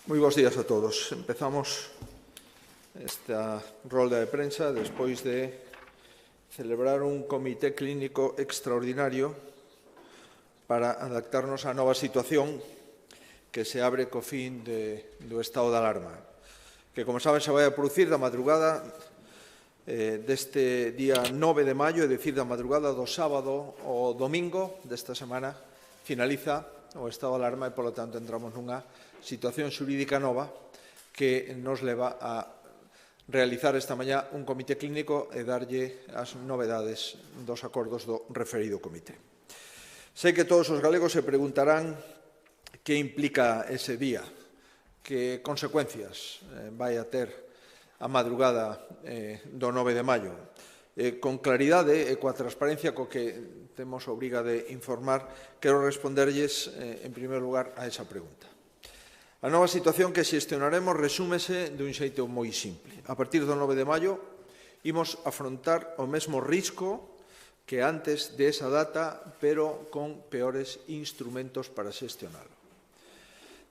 Moi bons días a todos. Empezamos esta rolda de prensa despois de celebrar un comité clínico extraordinario para adaptarnos á nova situación que se abre co fin do estado de alarma, que, como saben, se vai a producir da madrugada deste día 9 de maio, é dicir, da madrugada do sábado ao domingo desta semana, finaliza o estado de alarma e, polo tanto, entramos nunha situación xurídica nova que nos leva a realizar esta mañá un comité clínico e darlle as novedades dos acordos do referido comité. Sei que todos os galegos se preguntarán que implica ese día, que consecuencias vai a ter a madrugada do 9 de maio. Con claridade e coa transparencia co que temos obriga de informar, quero responderlles, en primeiro lugar, a esa pregunta. A nova situación que xestionaremos resúmese dun xeito moi simple. A partir do 9 de maio, imos afrontar o mesmo risco que antes de esa data, pero con peores instrumentos para xestionalo.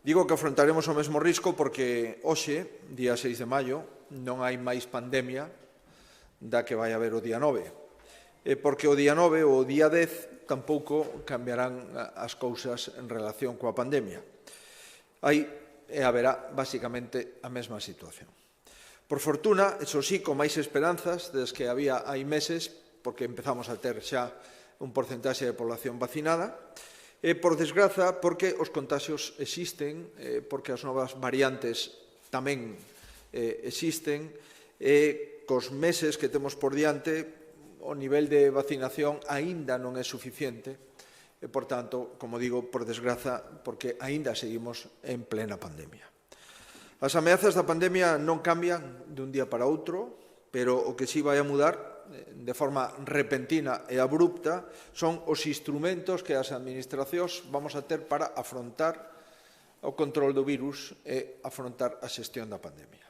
Digo que afrontaremos o mesmo risco porque hoxe, día 6 de maio, non hai máis pandemia da que vai haber o día 9. E porque o día 9 ou o día 10 tampouco cambiarán as cousas en relación coa pandemia. Hai e haberá, basicamente, a mesma situación. Por fortuna, eso sí, con máis esperanzas das que había hai meses, porque empezamos a ter xa un porcentaxe de población vacinada, e, por desgraza, porque os contaxios existen, porque as novas variantes tamén existen, e cos meses que temos por diante, o nivel de vacinación aínda non é suficiente, e, por tanto, como digo, por desgraza, porque aínda seguimos en plena pandemia. As ameazas da pandemia non cambian dun día para outro, pero o que sí vai a mudar de forma repentina e abrupta son os instrumentos que as administracións vamos a ter para afrontar o control do virus e afrontar a xestión da pandemia.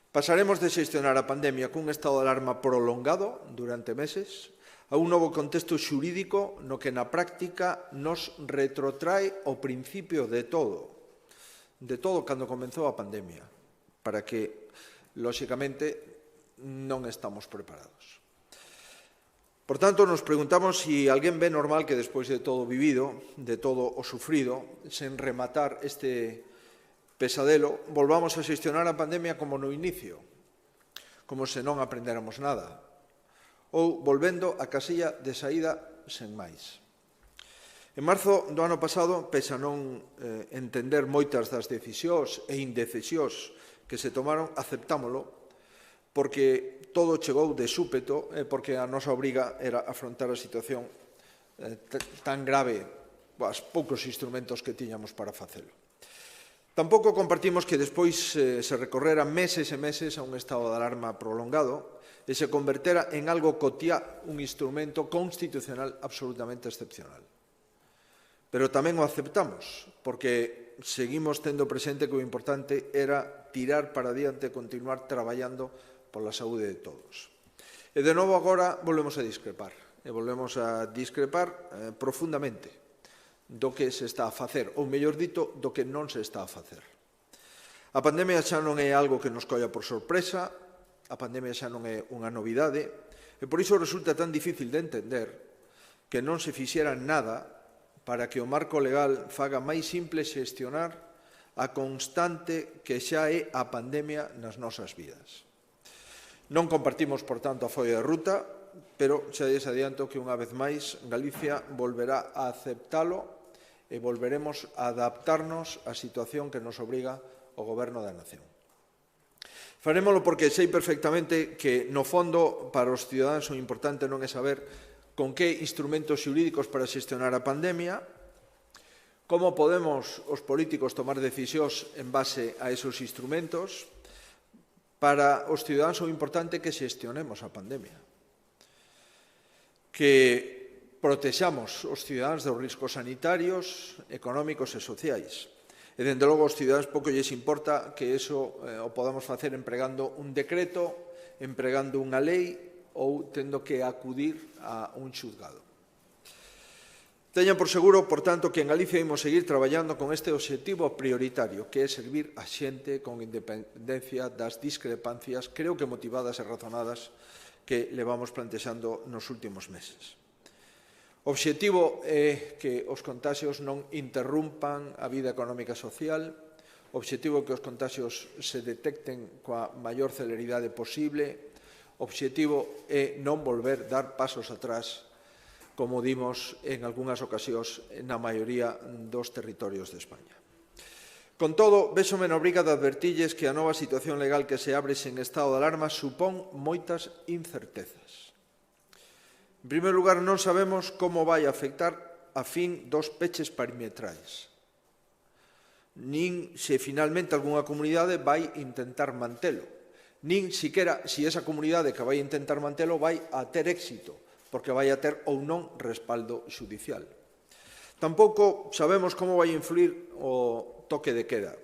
Pasaremos de xestionar a pandemia cun estado de alarma prolongado durante meses a un novo contexto xurídico no que na práctica nos retrotrae o principio de todo cando comenzou a pandemia, para que, lóxicamente, non estamos preparados. Por tanto, nos preguntamos se alguén ve normal que despois de todo o vivido, de todo o sufrido, sen rematar este pesadelo, volvamos a xestionar a pandemia como no inicio, como se non aprendéramos nada, ou volvendo a casilla de saída sen máis. En marzo do ano pasado, pese a non entender moitas das decisións e indecisións que se tomaron, aceptámolo, porque todo chegou de súpeto e porque a nosa obriga era afrontar a situación tan grave, os poucos instrumentos que tiñamos para facelo. Tampouco compartimos que despois se recorrera meses e meses a un estado de alarma prolongado e se convertera en algo cotiá un instrumento constitucional absolutamente excepcional. Pero tamén o aceptamos, porque seguimos tendo presente que o importante era tirar para diante e continuar traballando pola saúde de todos. E de novo agora volvemos a discrepar, profundamente do que se está a facer, ou mellor dito, do que non se está a facer. A pandemia xa non é algo que nos colla por sorpresa, a pandemia xa non é unha novidade, e por iso resulta tan difícil de entender que non se fixera nada para que o marco legal faga máis simple xestionar a constante que xa é a pandemia nas nosas vidas. Non compartimos, por tanto, a folla de ruta, pero xa lles adianto que unha vez máis Galicia volverá a aceptalo e volveremos a adaptarnos á situación que nos obriga o Goberno da Nación. Farémolo porque sei perfectamente que, no fondo, para os cidadáns o importante non é saber con que instrumentos xurídicos para xestionar a pandemia, como podemos os políticos tomar decisións en base a esos instrumentos. Para os cidadáns o importante é que xestionemos a pandemia, que protexamos os cidadáns dos riscos sanitarios, económicos e sociais. E, dende logo, aos cidadáns pouco lles importa que iso o podamos facer empregando un decreto, empregando unha lei ou tendo que acudir a un xulgado. Teñan por seguro, por tanto, que en Galicia imos seguir traballando con este obxectivo prioritario, que é servir a xente con independencia das discrepancias, creo que motivadas e razonadas, que levamos plantexando nos últimos meses. O obxectivo é que os contaxios non interrumpan a vida económica e social, o obxectivo é que os contaxios se detecten coa maior celeridade posible, o obxectivo é non volver dar pasos atrás, como dimos en algunhas ocasións na maioría dos territorios de España. Con todo, véxome na obriga de advertilles que a nova situación legal que se abre sen estado de alarma supón moitas incertezas. En primeiro lugar, non sabemos como vai afectar a fin dos peches perimetrais, nin se finalmente algunha comunidade vai intentar mantelo, nin siquera se esa comunidade que vai intentar mantelo vai a ter éxito, porque vai a ter ou non respaldo xudicial. Tampouco sabemos como vai influir o toque de queda.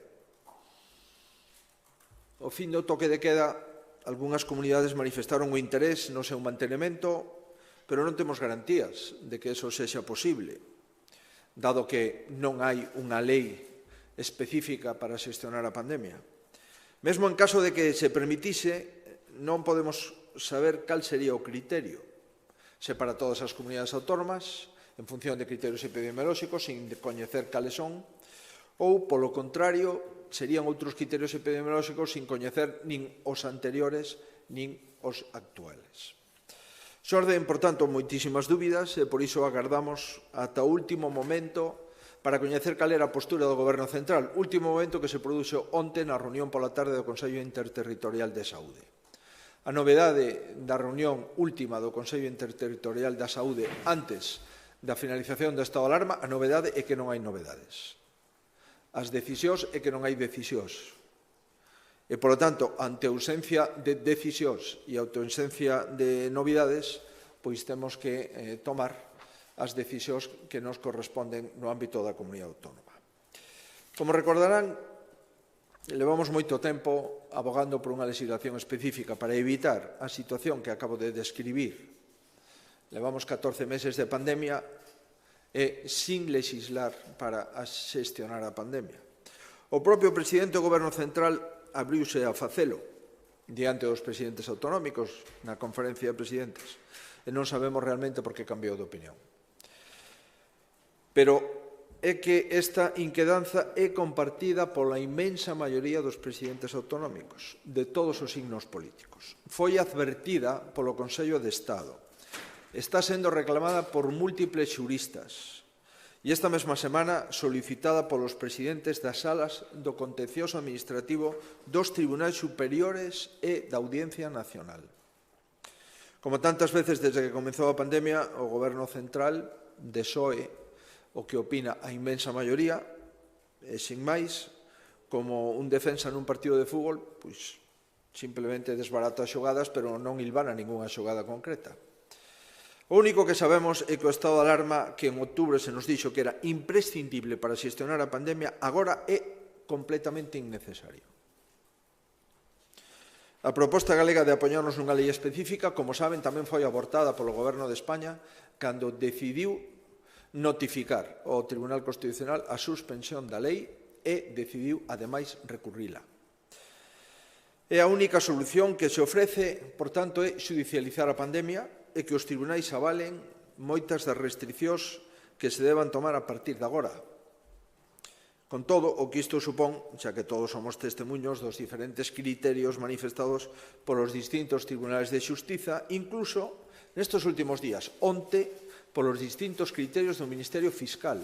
O fin do toque de queda, algunhas comunidades manifestaron o interés no seu mantenimento, pero non temos garantías de que eso sexa posible, dado que non hai unha lei específica para xestionar a pandemia. Mesmo en caso de que se permitise, non podemos saber cal sería o criterio, se para todas as comunidades autónomas, en función de criterios epidemiolóxicos, sin coñecer cales son, ou, polo contrario, serían outros criterios epidemiolóxicos sin coñecer nin os anteriores nin os actuales. Xorden, por tanto, moitísimas dúbidas e por iso agardamos ata o último momento para coñecer cal era a postura do Goberno Central, último momento que se produce onte na reunión pola tarde do Consello Interterritorial de Saúde. A novedade da reunión última do Consello Interterritorial da Saúde antes da finalización do estado de alarma, a novedade é que non hai novedades. As decisións é que non hai decisións. E, polo tanto, ante a ausencia de decisións e a ausencia de novidades, pois temos que tomar as decisións que nos corresponden no ámbito da comunidade autónoma. Como recordarán, levamos moito tempo abogando por unha legislación específica para evitar a situación que acabo de describir. Levamos 14 meses de pandemia e sin legislar para xestionar a pandemia. O propio presidente do Goberno Central abriuse a facelo diante dos presidentes autonómicos na conferencia de presidentes e non sabemos realmente por que cambiou de opinión. Pero é que esta inquedanza é compartida pola inmensa maioría dos presidentes autonómicos, de todos os signos políticos. Foi advertida polo Consello de Estado. Está sendo reclamada por múltiples xuristas e esta mesma semana solicitada polos presidentes das salas do contencioso administrativo dos tribunais superiores e da Audiencia Nacional. Como tantas veces desde que comezou a pandemia, o Goberno Central desoe o que opina a inmensa maioría, e sin máis, como un defensa nun partido de fútbol, pois simplemente desbarata as xogadas, pero non hilvana ningunha xogada concreta. O único que sabemos é que o estado de alarma, que en outubro se nos dixo que era imprescindible para xestionar a pandemia, agora é completamente innecesario. A proposta galega de apoiarnos nunha lei específica, como saben, tamén foi abortada polo Goberno de España cando decidiu notificar ao Tribunal Constitucional a suspensión da lei e decidiu, ademais, recurrila. E a única solución que se ofrece, por tanto, é xudicializar a pandemia e que os tribunais avalen moitas das restriccións que se deban tomar a partir de agora. Con todo, o que isto supón, xa que todos somos testemunhos dos diferentes criterios manifestados polos distintos tribunais de xustiza, incluso nestes últimos días, onte, polos distintos criterios do Ministerio Fiscal,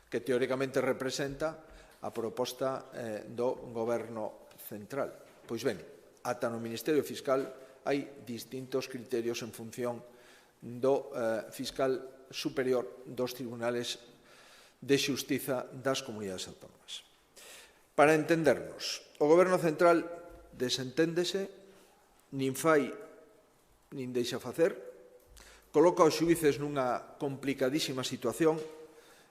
que teóricamente representa a proposta do Goberno Central. Pois ben, ata no Ministerio Fiscal hai distintos criterios en función do fiscal superior dos tribunales de xustiza das comunidades autónomas. Para entendernos, o Goberno Central desenténdese, nin fai nin deixa facer, coloca os xuíces nunha complicadísima situación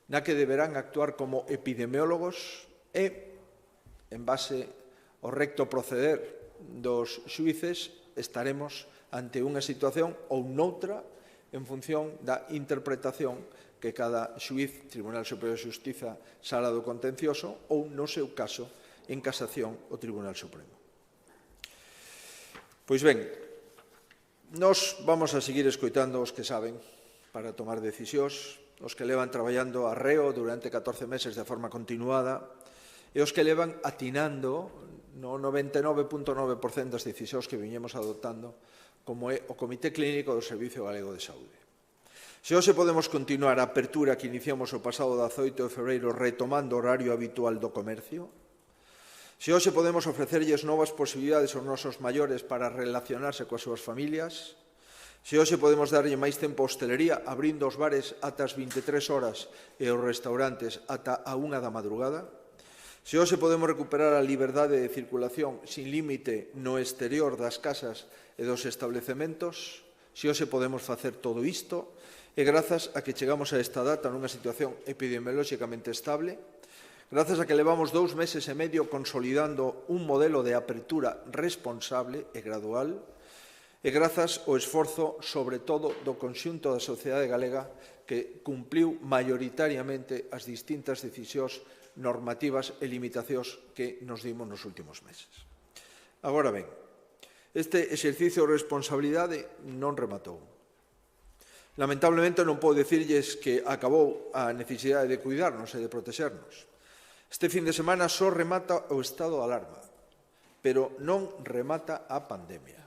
na que deberán actuar como epidemiólogos e, en base ao recto proceder dos xuíces, estaremos ante unha situación ou noutra en función da interpretación que cada xuiz, Tribunal Superior de Xustiza, Sala do Contencioso, ou, no seu caso, en casación, o Tribunal Supremo. Pois ben, nós vamos a seguir escoitando os que saben para tomar decisións, os que levan traballando arreo durante 14 meses de forma continuada e os que levan atinando no 99,9% das decisións que viñemos adoptando, como é o Comité Clínico do Servicio Galego de Saúde. Se hoxe podemos continuar a apertura que iniciamos o pasado 18 de febreiro retomando o horario habitual do comercio, se hoxe podemos ofrecerlles novas posibilidades aos nosos maiores para relacionarse coas súas familias, se hoxe podemos darlle máis tempo á hostelería abrindo os bares ata as 23 horas e os restaurantes ata a 1 da madrugada, se hoxe podemos recuperar a liberdade de circulación sin límite no exterior das casas e dos establecementos, se hoxe podemos facer todo isto, e grazas a que chegamos a esta data nunha situación epidemiolóxicamente estable, grazas a que levamos 2 meses e medio consolidando un modelo de apertura responsable e gradual, e grazas ao esforzo, sobre todo, do conxunto da sociedade galega que cumpliu maioritariamente as distintas decisións normativas e limitacións que nos dimos nos últimos meses. Agora ben, este exercicio de responsabilidade non rematou. Lamentablemente non podo dicirlles que acabou a necesidade de cuidarnos e de protexernos. Este fin de semana só remata o estado de alarma, pero non remata a pandemia.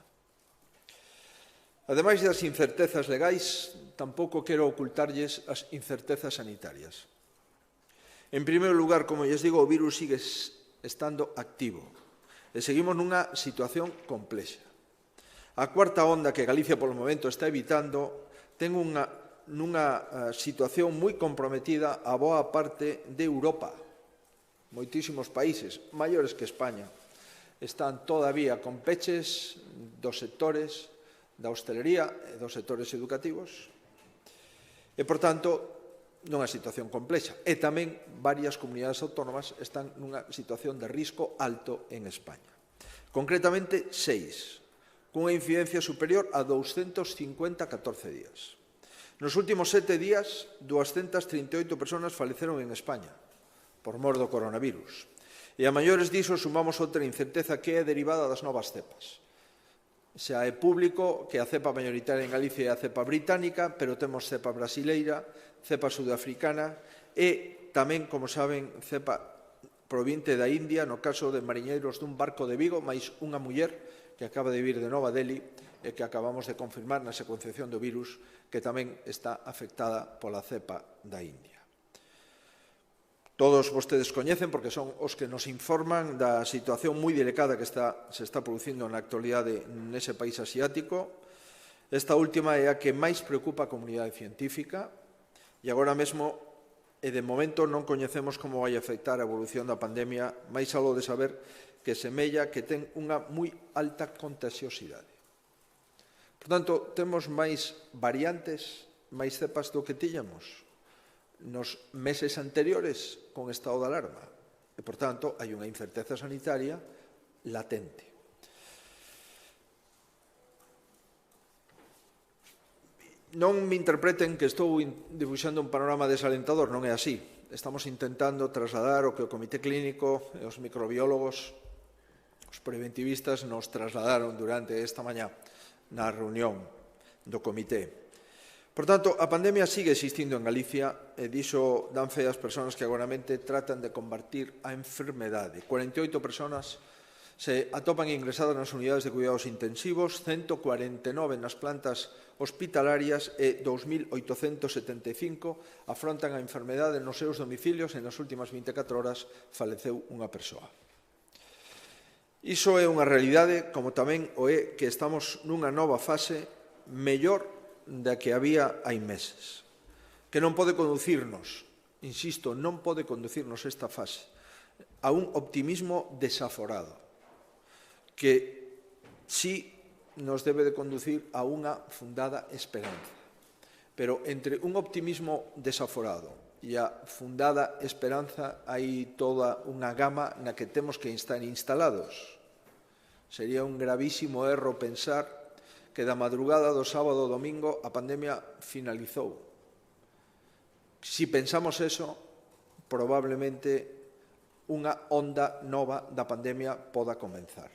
Ademais das incertezas legais, tampouco quero ocultarlles as incertezas sanitarias. En primeiro lugar, como lles digo, o virus sigue estando activo e seguimos nunha situación complexa. A cuarta onda que Galicia polo momento está evitando ten nunha situación moi comprometida a boa parte de Europa. Moitísimos países, maiores que España, están todavía con peches dos sectores da hostelería e dos sectores educativos e, por tanto, nunha situación complexa. E tamén varias comunidades autónomas están nunha situación de risco alto en España. Concretamente, 6, cunha incidencia superior a 250 14 días. Nos últimos 7 días, 238 personas faleceron en España por mor do coronavirus. E a maiores diso sumamos outra incerteza que é derivada das novas cepas. Xa é público que a cepa maioritaria en Galicia é a cepa británica, pero temos cepa brasileira, cepa sudafricana e tamén, como saben, cepa provinte da India, no caso de mariñeiros dun barco de Vigo, máis unha muller que acaba de vir de Nova Delhi e que acabamos de confirmar na secuenciación do virus que tamén está afectada pola cepa da India. Todos vostedes coñecen, porque son os que nos informan da situación moi delicada que se está producindo na actualidade nese país asiático. Esta última é a que máis preocupa a comunidade científica e agora mesmo, e de momento, non coñecemos como vai afectar a evolución da pandemia, máis algo de saber que semella que ten unha moi alta contagiosidade. Por tanto, temos máis variantes, máis cepas do que tiñamos nos meses anteriores con estado de alarma. E, por tanto, hai unha incerteza sanitaria latente. Non me interpreten que estou dibuixando un panorama desalentador, non é así. Estamos intentando trasladar o que o Comité Clínico e os microbiólogos, os preventivistas, nos trasladaron durante esta mañá na reunión do Comité. Por tanto, a pandemia sigue existindo en Galicia e diso dan fe as persoas que agoramente tratan de combatir a enfermedade. 48 persoas se atopan ingresadas nas unidades de cuidados intensivos, 149 nas plantas hospitalarias e 2.875 afrontan a enfermedade nos seus domicilios e nas últimas 24 horas faleceu unha persoa. Iso é unha realidade, como tamén o é que estamos nunha nova fase mellor da que había hai meses, que non pode conducirnos, insisto, non pode conducirnos esta fase a un optimismo desaforado, que sí nos debe de conducir a unha fundada esperanza. Pero entre un optimismo desaforado e a fundada esperanza hai toda unha gama na que temos que estar instalados. Sería un gravísimo erro pensar que da madrugada do sábado ao domingo a pandemia finalizou. Si pensamos eso, probablemente unha onda nova da pandemia poda comenzar.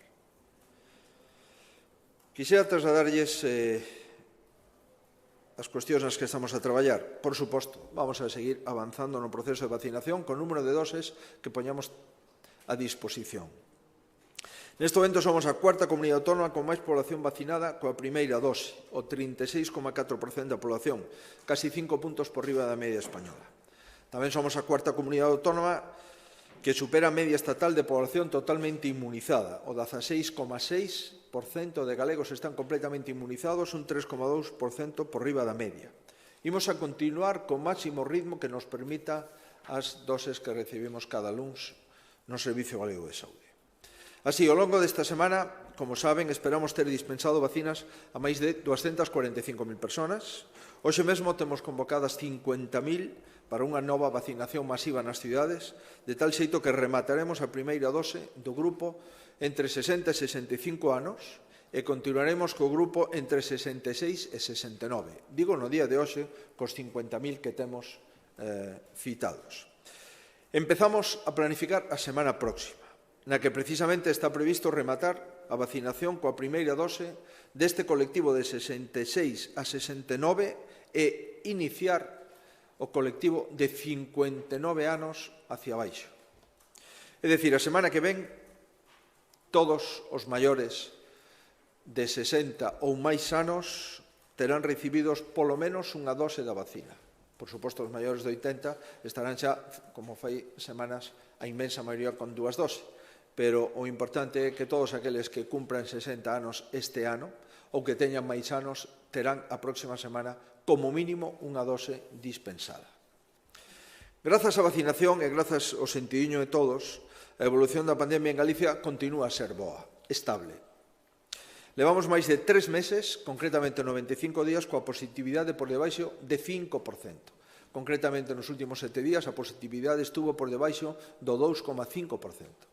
Quixera trasladarlles as cuestións nas que estamos a traballar. Por suposto, vamos a seguir avanzando no proceso de vacinación con número de doses que poñamos a disposición. Neste momento somos a cuarta comunidade autónoma con máis población vacinada coa primeira dose, o 36,4% da población, casi 5 puntos por riba da media española. Tamén somos a cuarta comunidade autónoma que supera a media estatal de población totalmente inmunizada. O 16,6% de galegos están completamente inmunizados, un 3,2% por riba da media. Imos a continuar con máximo ritmo que nos permita as doses que recibimos cada luns no Servicio Galego de Saúde. Así, ao longo desta semana, como saben, esperamos ter dispensado vacinas a máis de 245.000 personas. Hoxe mesmo temos convocadas 50.000 para unha nova vacinación masiva nas cidades, de tal xeito que remataremos a primeira dose do grupo entre 60 e 65 anos e continuaremos co grupo entre 66 e 69. Digo no día de hoxe, cos 50.000 que temos citados. Empezamos a planificar a semana próxima, na que precisamente está previsto rematar a vacinación coa primeira dose deste colectivo de 66 a 69 e iniciar o colectivo de 59 anos hacia baixo. É dicir, a semana que ven, todos os maiores de 60 ou máis anos terán recibidos polo menos unha dose da vacina. Por suposto, os maiores de 80 estarán xa, como fai semanas, a inmensa maioría con 2 doses. Pero o importante é que todos aqueles que cumpran 60 anos este ano ou que teñan máis anos terán a próxima semana como mínimo unha dose dispensada. Grazas á vacinación e grazas ao sentidiño de todos, a evolución da pandemia en Galicia continúa a ser boa, estable. Levamos máis de 3 meses, concretamente 95 días, coa positividade por debaixo de 5%. Concretamente, nos últimos 7 días, a positividade estuvo por debaixo do 2,5%.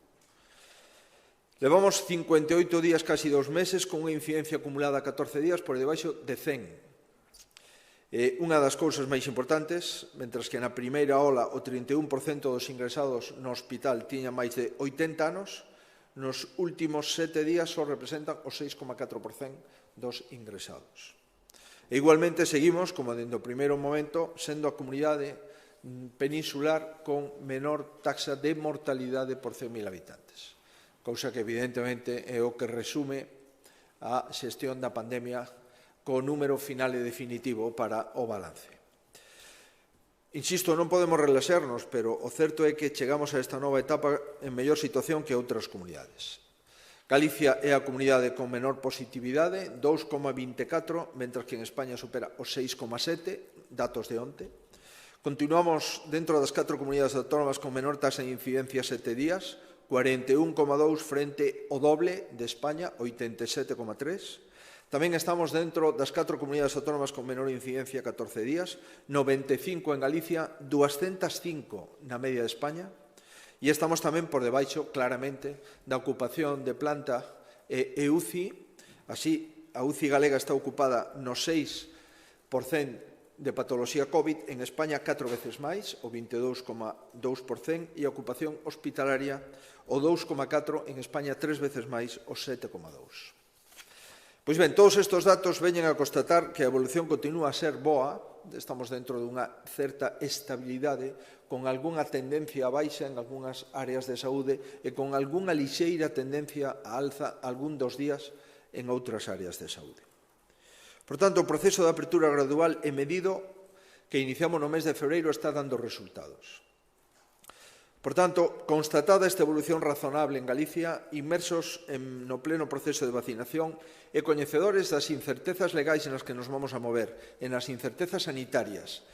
Levamos 58 días, casi 2 meses, con unha incidencia acumulada a 14 días por debaixo de 100. Unha das cousas máis importantes, mentras que na primeira ola o 31% dos ingresados no hospital tiña máis de 80 anos, nos últimos 7 días só representan o 6,4% dos ingresados. E igualmente seguimos, como dende o primeiro momento, sendo a comunidade peninsular con menor taxa de mortalidade por 100.000 habitantes. Cousa que evidentemente é o que resume a xestión da pandemia co número final e definitivo para o balance. Insisto, non podemos relaxarnos, pero o certo é que chegamos a esta nova etapa en mellor situación que outras comunidades. Galicia é a comunidade con menor positividade, 2,24, mentras que en España supera os 6,7, datos de onte. Continuamos dentro das 4 comunidades autónomas con menor taxa de incidencia 7 días, 41,2 frente ao doble de España, 87,3. Tamén estamos dentro das 4 comunidades autónomas con menor incidencia 14 días, 95 en Galicia, 205 na media de España, e estamos tamén por debaixo, claramente, da ocupación de planta e UCI. Así, a UCI galega está ocupada no 6% de patoloxía COVID, en España 4 veces máis, o 22,2%, e a ocupación hospitalaria o 2,4%, en España 3 veces máis, o 7,2%. Pois ben, todos estes datos veñen a constatar que a evolución continúa a ser boa, estamos dentro dunha certa estabilidade, con algunha tendencia a baixa en algunhas áreas de saúde e con algunha lixeira tendencia a alza algún dos días en outras áreas de saúde. Por tanto, o proceso de apertura gradual e medido que iniciamos no mes de febreiro está dando resultados. Por tanto, constatada esta evolución razonable en Galicia, inmersos no pleno proceso de vacinación e coñecedores das incertezas legais nas que nos vamos a mover e nas incertezas sanitarias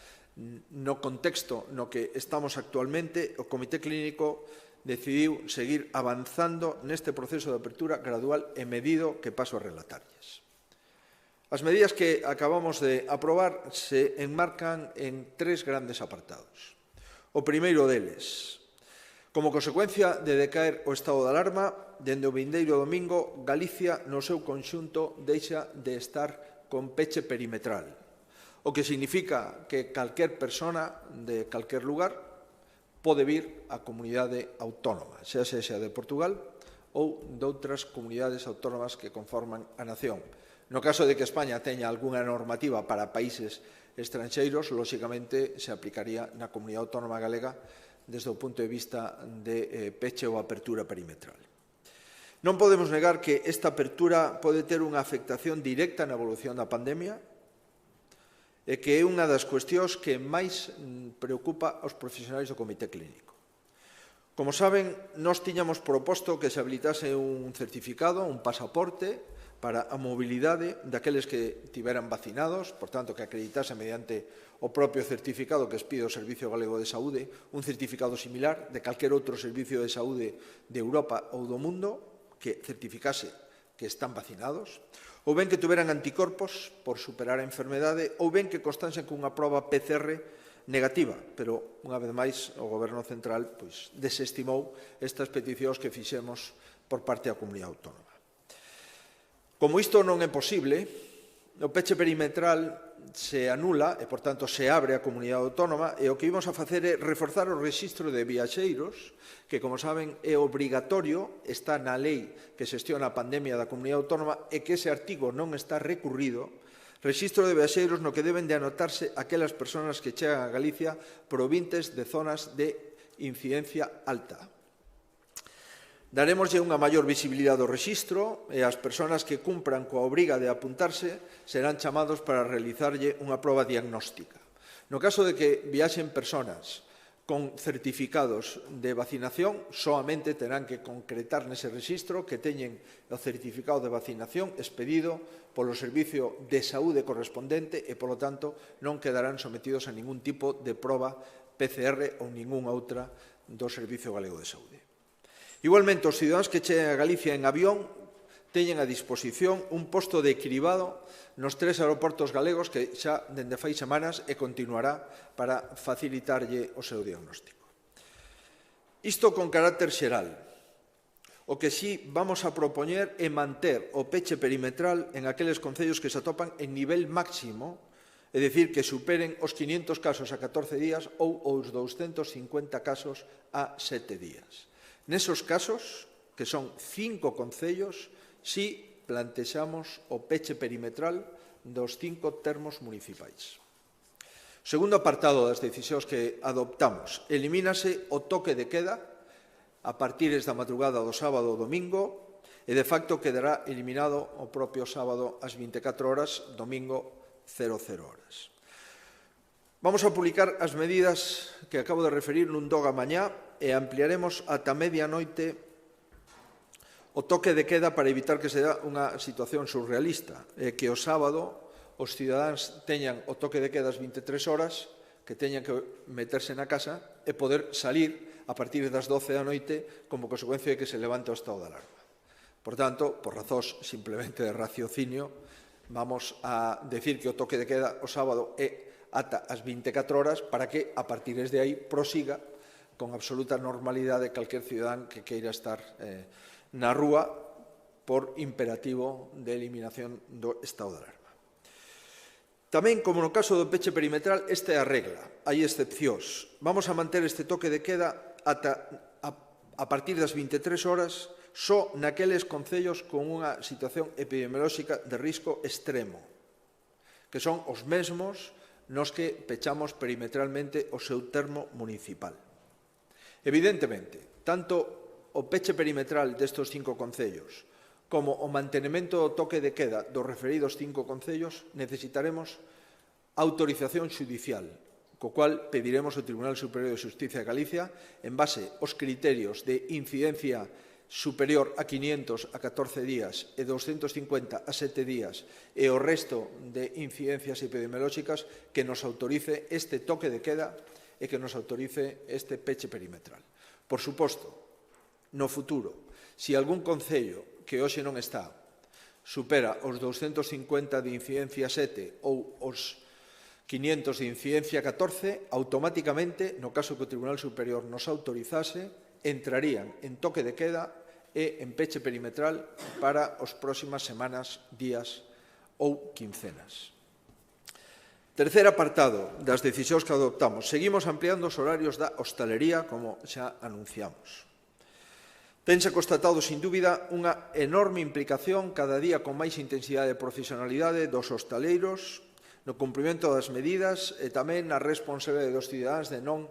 no contexto no que estamos actualmente, o Comité Clínico decidiu seguir avanzando neste proceso de apertura gradual e medido que paso a relatarlles. As medidas que acabamos de aprobar se enmarcan en 3 grandes apartados. O primeiro deles, como consecuencia de decaer o estado de alarma, dende o vindeiro domingo, Galicia no seu conxunto deixa de estar con peche perimetral. o que significa que calquer persona de calquer lugar pode vir á comunidade autónoma, xa de Portugal ou de outras comunidades autónomas que conforman a nación. No caso de que España teña algunha normativa para países estranxeiros, lóxicamente se aplicaría na comunidade autónoma galega desde o punto de vista de peche ou apertura perimetral. Non podemos negar que esta apertura pode ter unha afectación directa na evolución da pandemia e que é unha das cuestións que máis preocupa aos profesionais do Comité Clínico. Como saben, nós tiñamos proposto que se habilitase un certificado, un pasaporte, para a mobilidade daqueles que tiveran vacinados, por tanto, que acreditase mediante o propio certificado que expide o Servicio Galego de Saúde, un certificado similar de calquer outro servicio de saúde de Europa ou do mundo, que certificase que están vacinados, ou ben que tuveran anticorpos por superar a enfermedade, ou ben que constansen cunha proba PCR negativa, pero, unha vez máis, o Goberno Central desestimou estas peticións que fixemos por parte da Comunidade Autónoma. Como isto non é posible, o peche perimetral se anula e, por tanto, se abre a Comunidade Autónoma e o que imos a facer é reforzar o rexistro de viaxeiros que, como saben, é obrigatorio, está na lei que xestiona a pandemia da Comunidade Autónoma e que ese artigo non está recurrido, rexistro de viaxeiros no que deben de anotarse aquelas persoas que chegan a Galicia provintes de zonas de incidencia alta. Daremoslle unha maior visibilidade ao rexistro e as persoas que cumpran coa obriga de apuntarse serán chamados para realizarlle unha proba diagnóstica. No caso de que viaxen persoas con certificados de vacinación, soamente terán que concretar nese rexistro que teñen o certificado de vacinación expedido polo Servicio de Saúde correspondente e, polo tanto, non quedarán sometidos a ningún tipo de proba PCR ou ningunha outra do Servicio Galego de Saúde. Igualmente, os cidadáns que cheguen a Galicia en avión teñen a disposición un posto de cribado nos 3 aeroportos galegos que xa dende fai semanas e continuará para facilitarlle o seu diagnóstico. Isto con carácter xeral. O que sí vamos a propoñer é manter o peche perimetral en aqueles concellos que se atopan en nivel máximo, é dicir, que superen os 500 casos a 14 días ou os 250 casos a 7 días. Nesos casos, que son 5 concellos, si plantexamos o peche perimetral dos 5 termos municipais. O segundo apartado das decisións que adoptamos, elimínase o toque de queda a partir da madrugada do sábado ou domingo e, de facto, quedará eliminado o propio sábado ás 24 horas, domingo 00 horas. Vamos a publicar as medidas que acabo de referir nun DOG a mañá e ampliaremos ata medianoite o toque de queda para evitar que se dé unha situación surrealista, que o sábado os cidadáns teñan o toque de queda ás 23 horas, que teñan que meterse na casa e poder salir a partir das 12 da noite como consecuencia de que se levante o estado de alarma. Por tanto, por razóns simplemente de raciocinio, vamos a decir que o toque de queda o sábado é ata as 24 horas para que, a partir de aí, prosiga con absoluta normalidade calquer cidadán que queira estar na rúa por imperativo de eliminación do estado de alarma. Tamén, como no caso do peche perimetral, esta é a regla, hai excepcións. Vamos a manter este toque de queda a partir das 23 horas só naqueles concellos con unha situación epidemiolóxica de risco extremo, que son os mesmos nos que pechamos perimetralmente o seu termo municipal. Evidentemente, tanto o peche perimetral destes 5 concellos como o mantenimento do toque de queda dos referidos 5 concellos necesitaremos autorización xudicial, co cual pediremos ao Tribunal Superior de Xustiza de Galicia, en base aos criterios de incidencia superior a 500 a 14 días e 250 a 7 días e o resto de incidencias epidemiolóxicas, que nos autorice este toque de queda e que nos autorice este peche perimetral. Por suposto, no futuro, se algún concello que hoxe non está supera os 250 de incidencia 7 ou os 500 de incidencia 14, automáticamente, no caso que o Tribunal Superior nos autorizase, entrarían en toque de queda e en peche perimetral para as próximas semanas, días ou quincenas. Terceiro apartado das decisións que adoptamos. Seguimos ampliando os horarios da hostalería, como xa anunciamos. Tense constatado, sin dúbida, unha enorme implicación cada día con máis intensidade e profesionalidade dos hostaleiros no cumprimento das medidas e tamén na responsabilidade dos cidadáns de non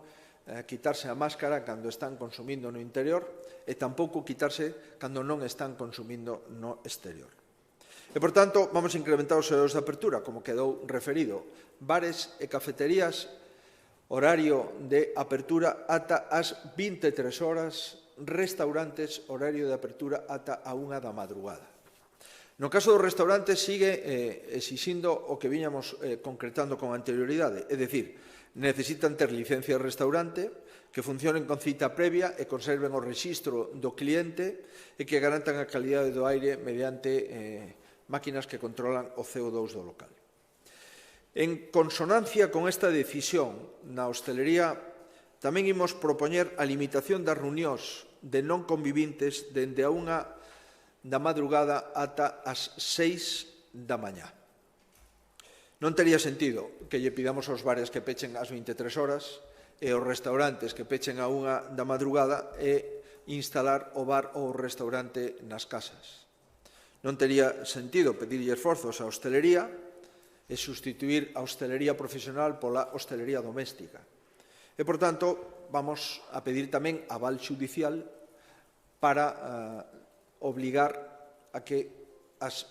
quitarse a máscara cando están consumindo no interior e tampouco quitarse cando non están consumindo no exterior. E, por tanto, vamos a incrementar os horarios de apertura, como quedou referido. Bares e cafeterías, horario de apertura ata as 23 horas, restaurantes, horario de apertura ata a 1 da madrugada. No caso dos restaurantes, sigue exixindo o que viñamos concretando con anterioridade, é dicir, necesitan ter licencia de restaurante, que funcionen con cita previa e conserven o rexistro do cliente e que garantan a calidade do aire mediante máquinas que controlan o CO2 do local. En consonancia con esta decisión na hostelería, tamén imos propoñer a limitación das reunións de non convivintes dende a 1 da madrugada ata as 6 da mañá. Non tería sentido que lle pidamos aos bares que pechen ás 23 horas e aos restaurantes que pechen a 1 da madrugada e instalar o bar ou o restaurante nas casas. Non tería sentido pedirlle esforzos á hostelería e sustituir a hostelería profesional pola hostelería doméstica. E, por tanto, vamos a pedir tamén aval xudicial para obligar a que as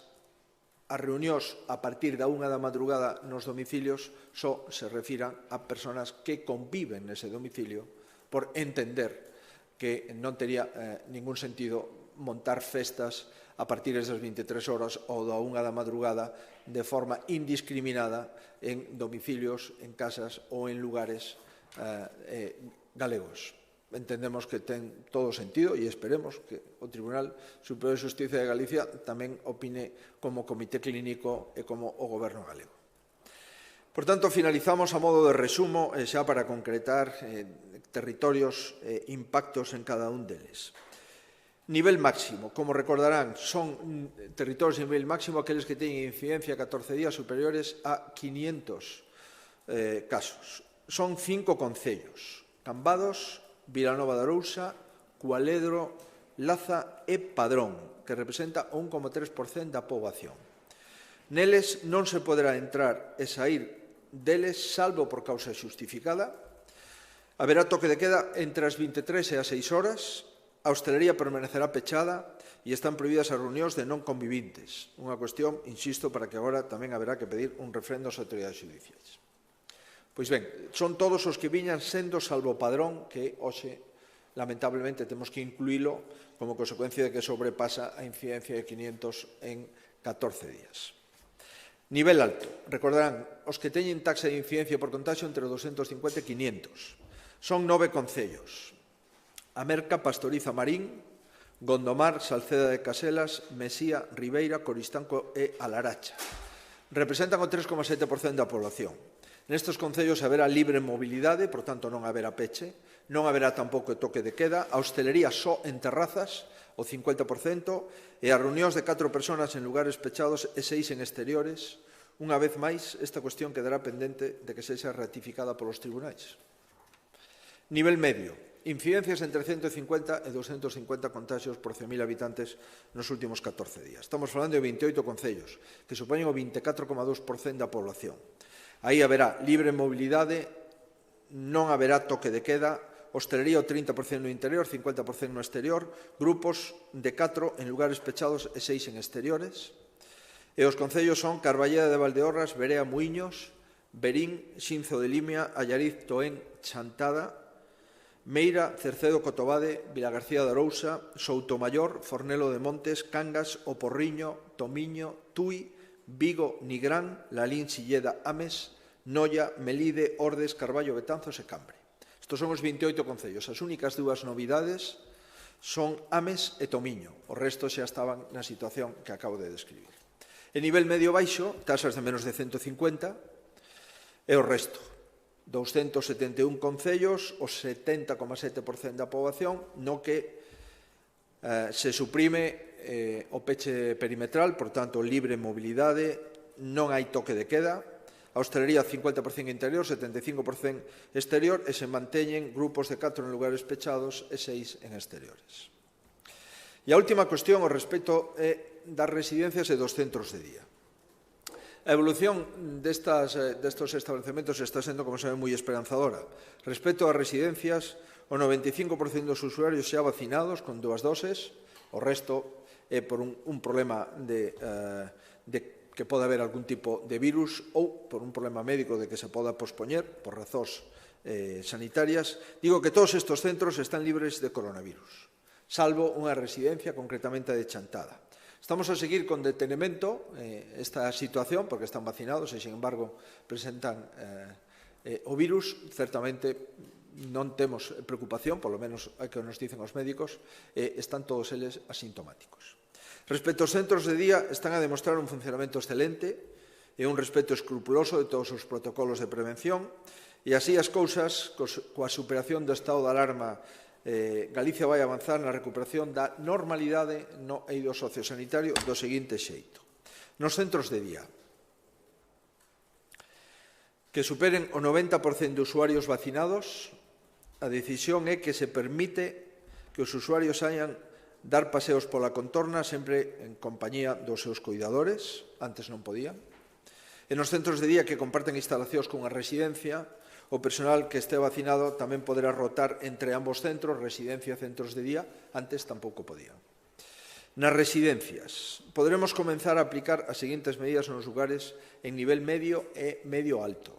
reunións a partir da 1 da madrugada nos domicilios só se refiran a persoas que conviven nese domicilio, por entender que non tería ningún sentido montar festas a partir das 23 horas ou da 1 da madrugada de forma indiscriminada en domicilios, en casas ou en lugares galegos. Entendemos que ten todo sentido e esperemos que o Tribunal Superior de Xustiza de Galicia tamén opine como Comité Clínico e como o Goberno galego. Por tanto, finalizamos a modo de resumo xa para concretar territorios e impactos en cada un deles. Nivel máximo, como recordarán, son territorios de nivel máximo aqueles que teñen incidencia 14 días superiores a 500 casos. Son 5 concellos: Cambados, Vilanova de Arousa, Cualedro, Laza e Padrón, que representa o 1,3% da poboación. Neles non se poderá entrar e saír deles salvo por causa xustificada. Haberá toque de queda entre as 23 e as 6 horas. A hostelería permanecerá pechada e están prohibidas as reunións de non convivintes. Unha cuestión, insisto, para que agora tamén haberá que pedir un refrendo ás autoridades judiciais. Pois ben, son todos os que viñan sendo salvo Padrón, que hoxe, lamentablemente, temos que incluílo como consecuencia de que sobrepasa a incidencia de 500 en 14 días. Nivel alto. Recordarán, os que teñen taxa de incidencia por contagio entre 250 e 500. Son 9 concellos: Amerca, Pastoriza, Marín, Gondomar, Salceda de Caselas, Mesía, Ribeira, Coristanco e Alaracha. Representan o 3,7% da población. Nestes concellos haberá libre mobilidade, por tanto non haberá peche, non haberá tampouco toque de queda, a hostelería só en terrazas, o 50%, e as reunións de 4 persoas en lugares pechados e 6 en exteriores. Unha vez máis, esta cuestión quedará pendente de que sexa ratificada polos tribunais. Nivel medio. Incidencias entre 150 e 250 contagios por 100.000 habitantes nos últimos 14 días. Estamos falando de 28 concellos, que supoñen o 24,2% da población. Aí haberá libre mobilidade, non haberá toque de queda, hostelería o 30% no interior, 50% no exterior, grupos de 4 en lugares pechados e 6 en exteriores. E os concellos son Carballeda de Valdeorras, Berea, Muíños, Verín, Xinzo de Limia, Allariz, Toén, Chantada, Meira, Cercedo, Cotobade, Vilagarcía de Arousa, Soutomaior, Fornelo de Montes, Cangas, O Porriño, Tomiño, Tui, Vigo, Nigrán, Lalín, Silleda, Ames, Noia, Melide, Ordes, Carballo, Betanzos e Cambre. Estos son os 28 concellos. As únicas dúas novidades son Ames e Tomiño. O resto xa estaban na situación que acabo de describir. En nivel medio-baixo, tasas de menos de 150 e o resto. 271 concellos, o 70,7% da poboación, no que se suprime o peche perimetral, por tanto, libre mobilidade, non hai toque de queda, a a hostelería 50% interior, 75% exterior, e se manteñen grupos de 4 en lugares pechados e 6 en exteriores. E a última cuestión ao respecto é das residencias e dos centros de día. A evolución destes establecementos está sendo, como saben, moi esperanzadora. Respecto ás residencias, o 95% dos usuarios xa vacinados con 2 doses, o resto é por un problema de que pode haber algún tipo de virus ou por un problema médico de que se poda pospoñer por razóns sanitarias. Digo que todos estes centros están libres de coronavirus, salvo unha residencia concretamente de Chantada. Estamos a seguir con detenimento esta situación porque están vacinados e, sin embargo, presentan o virus. Certamente non temos preocupación, polo menos é que nos dicen os médicos, están todos eles asintomáticos. Respecto aos centros de día, están a demostrar un funcionamento excelente e un respeto escrupuloso de todos os protocolos de prevención, e así as cousas, coa superación do estado de alarma, Galicia vai avanzar na recuperación da normalidade no eido sociosanitario do seguinte xeito. Nos centros de día, que superen o 90% de usuarios vacinados, a decisión é que se permite que os usuarios hayan dar paseos pola contorna sempre en compañía dos seus cuidadores, antes non podían. E nos centros de día que comparten instalacións cunha residencia, o personal que este vacinado tamén poderá rotar entre ambos centros, residencia e centros de día, antes tampouco podían. Nas residencias, poderemos comenzar a aplicar as seguintes medidas nos lugares en nivel medio e medio alto.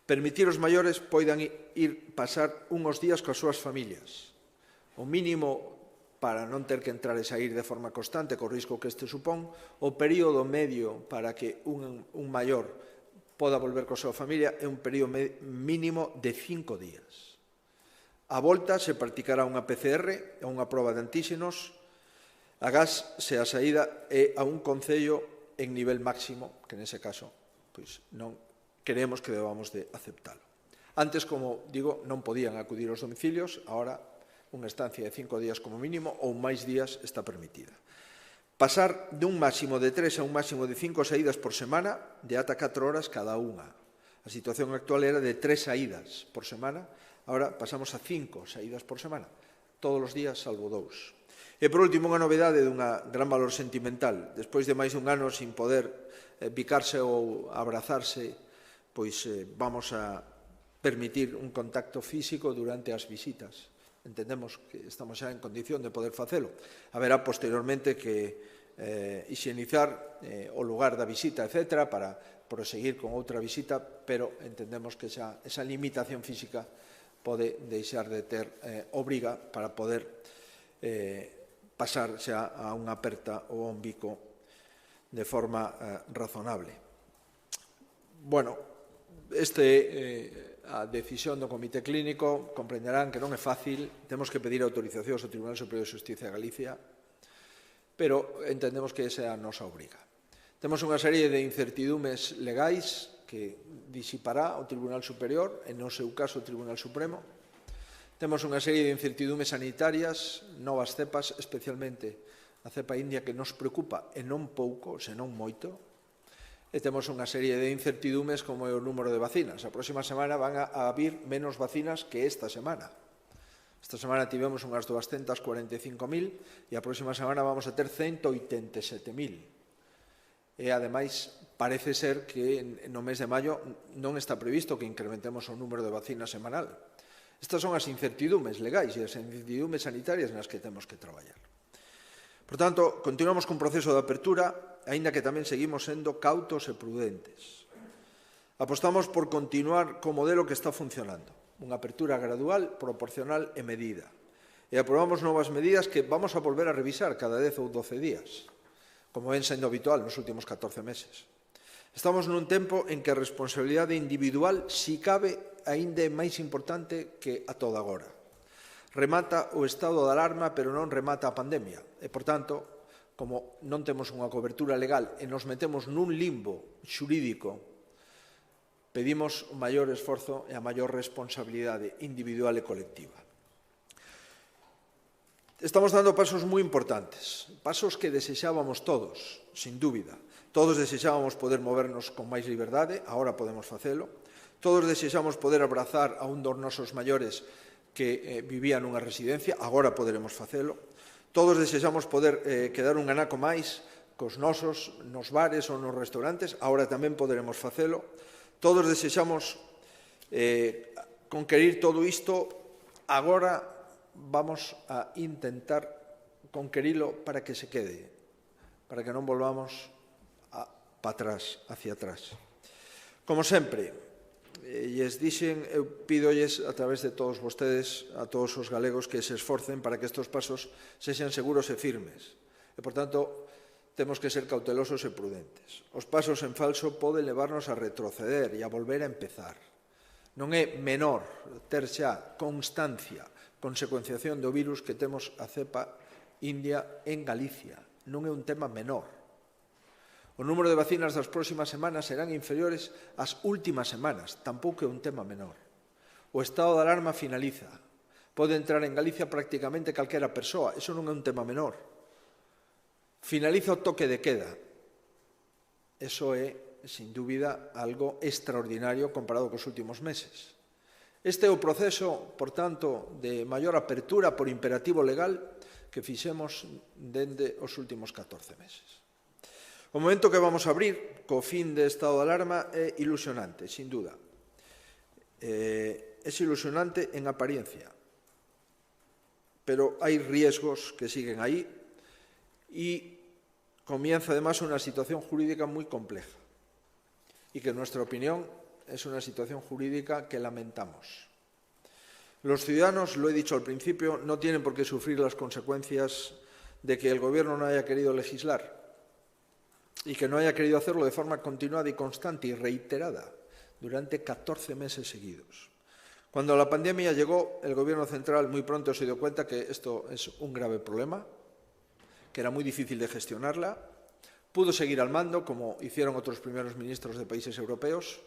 Permitir aos maiores poidan ir pasar unhos días coas súas familias. O mínimo para non ter que entrar e sair de forma constante, co risco que este supón, o período medio para que un maior poda volver coa súa familia é un período mínimo de 5 días. A volta se practicará unha PCR, unha proba de antíxenos, agás se a saída é a un concello en nivel máximo, que nese caso non queremos que debamos de aceptalo. Antes, como digo, non podían acudir aos domicilios, agora unha estancia de 5 días como mínimo ou máis días está permitida. Pasar dun máximo de 3 a un máximo de 5 saídas por semana de ata 4 horas cada unha. A situación actual era de 3 saídas por semana, agora pasamos a 5 saídas por semana, todos os días salvo 2. E por último, unha novedade dunha gran valor sentimental. Despois de máis dun ano sin poder picarse ou abrazarse, pois vamos a permitir un contacto físico durante as visitas. Entendemos que estamos xa en condición de poder facelo. Haberá posteriormente que higienizar o lugar da visita, etc., para proseguir con outra visita, pero entendemos que esa limitación física pode deixar de ter obriga para poder pasar xa a unha aperta ou a un bico de forma razonable. Bueno, a decisión do Comité Clínico, comprenderán que non é fácil, temos que pedir autorizacións ao Tribunal Superior de Xustiza de Galicia, pero entendemos que esa é a nosa obriga. Temos unha serie de incertidumes legais que disipará o Tribunal Superior, en no seu caso o Tribunal Supremo. Temos unha serie de incertidumes sanitarias, novas cepas, especialmente a cepa india, que nos preocupa, e non pouco, senón moito. E temos unha serie de incertidumes como é o número de vacinas. A próxima semana van a vir menos vacinas que esta semana. Esta semana tivemos unhas 245.000 e a próxima semana vamos a ter 187.000. E, ademais, parece ser que no mes de maio non está previsto que incrementemos o número de vacinas semanal. Estas son as incertidumes legais e as incertidumes sanitarias nas que temos que traballar. Por tanto, continuamos cun proceso de apertura, aínda que tamén seguimos sendo cautos e prudentes. Apostamos por continuar co modelo que está funcionando, unha apertura gradual, proporcional e medida. E aprobamos novas medidas que vamos a volver a revisar cada 10 ou 12 días, como ven sendo habitual nos últimos 14 meses. Estamos nun tempo en que a responsabilidade individual, si cabe, aínda é máis importante que a toda agora. Remata o estado de alarma, pero non remata a pandemia. E, por tanto, como non temos unha cobertura legal e nos metemos nun limbo xurídico, pedimos o maior esforzo e a maior responsabilidade individual e colectiva. Estamos dando pasos moi importantes, pasos que desexábamos todos, sin dúbida. Todos desexábamos poder movernos con máis liberdade, agora podemos facelo. Todos desexamos poder abrazar a un dos nosos maiores que vivía nunha residencia, agora poderemos facelo. Todos desexamos poder quedar un anaco máis cos nosos, nos bares ou nos restaurantes, agora tamén poderemos facelo. Todos desexamos conquerir todo isto, agora vamos a intentar conquerilo para que se quede, para que non volvamos para atrás, hacia atrás. Como sempre, lles dixen, eu pídolles a través de todos vostedes, a todos os galegos, que se esforcen para que estes pasos sexan seguros e firmes. E, por tanto, temos que ser cautelosos e prudentes. Os pasos en falso poden levarnos a retroceder e a volver a empezar. Non é menor ter xa constancia, consecuenciación do virus que temos a cepa india en Galicia. Non é un tema menor. O número de vacinas das próximas semanas serán inferiores ás últimas semanas. Tampouco é un tema menor. O estado de alarma finaliza. Pode entrar en Galicia prácticamente calquera persoa. Eso non é un tema menor. Finaliza o toque de queda. Eso é, sin dúbida, algo extraordinario comparado cos últimos meses. Este é o proceso, por tanto, de maior apertura por imperativo legal que fixemos dende os últimos 14 meses. O momento que vamos a abrir co fin de estado de alarma é ilusionante, sin duda. É ilusionante en apariencia, pero hai riesgos que siguen aí e comienza además una situación jurídica muy compleja y que en nuestra opinión es una situación jurídica que lamentamos. Los ciudadanos, lo he dicho al principio, no tienen por qué sufrir las consecuencias de que el Gobierno no haya querido legislar y que no haya querido hacerlo de forma continuada y constante y reiterada durante 14 meses seguidos. Cuando la pandemia llegó, el Gobierno central muy pronto se dio cuenta que esto es un grave problema, que era muy difícil de gestionarla. Pudo seguir al mando, como hicieron otros primeros ministros de países europeos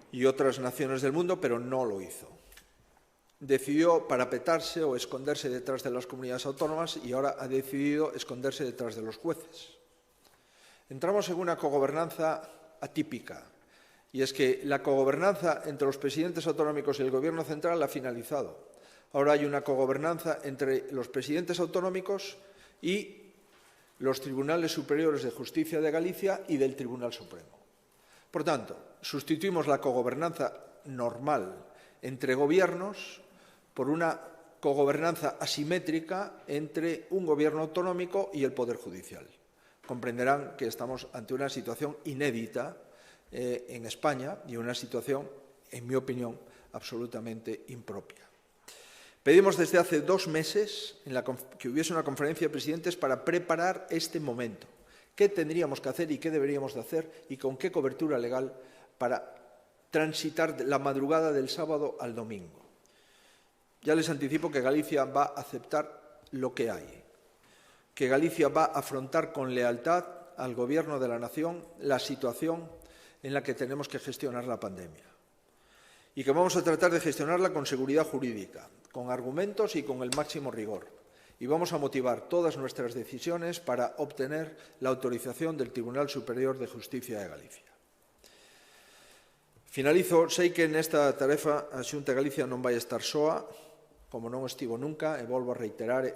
y otras naciones del mundo, pero no lo hizo. Decidió parapetarse o esconderse detrás de las comunidades autónomas y ahora ha decidido esconderse detrás de los jueces. Entramos en una cogobernanza atípica, y es que la cogobernanza entre los presidentes autonómicos y el Gobierno central ha finalizado. Ahora hay una cogobernanza entre los presidentes autonómicos y los tribunales superiores de justicia de Galicia y del Tribunal Supremo. Por tanto, sustituimos la cogobernanza normal entre gobiernos por una cogobernanza asimétrica entre un gobierno autonómico y el Poder Judicial. Comprenderán que estamos ante una situación inédita en España y una situación, en mi opinión, absolutamente impropia. Pedimos desde hace 2 meses que hubiese una conferencia de presidentes para preparar este momento. ¿Qué tendríamos que hacer y qué deberíamos de hacer y con qué cobertura legal para transitar la madrugada del sábado al domingo? Ya les anticipo que Galicia va a aceptar lo que hay, que Galicia va a afrontar con lealtad al Gobierno de la Nación la situación en la que tenemos que gestionar la pandemia y que vamos a tratar de gestionarla con seguridad jurídica, con argumentos y con el máximo rigor. Y vamos a motivar todas nuestras decisiones para obtener la autorización del Tribunal Superior de Justicia de Galicia. Finalizo, sei que nesta tarefa a Xunta de Galicia non vai estar soa, como non estivo nunca, e volvo a reiterar,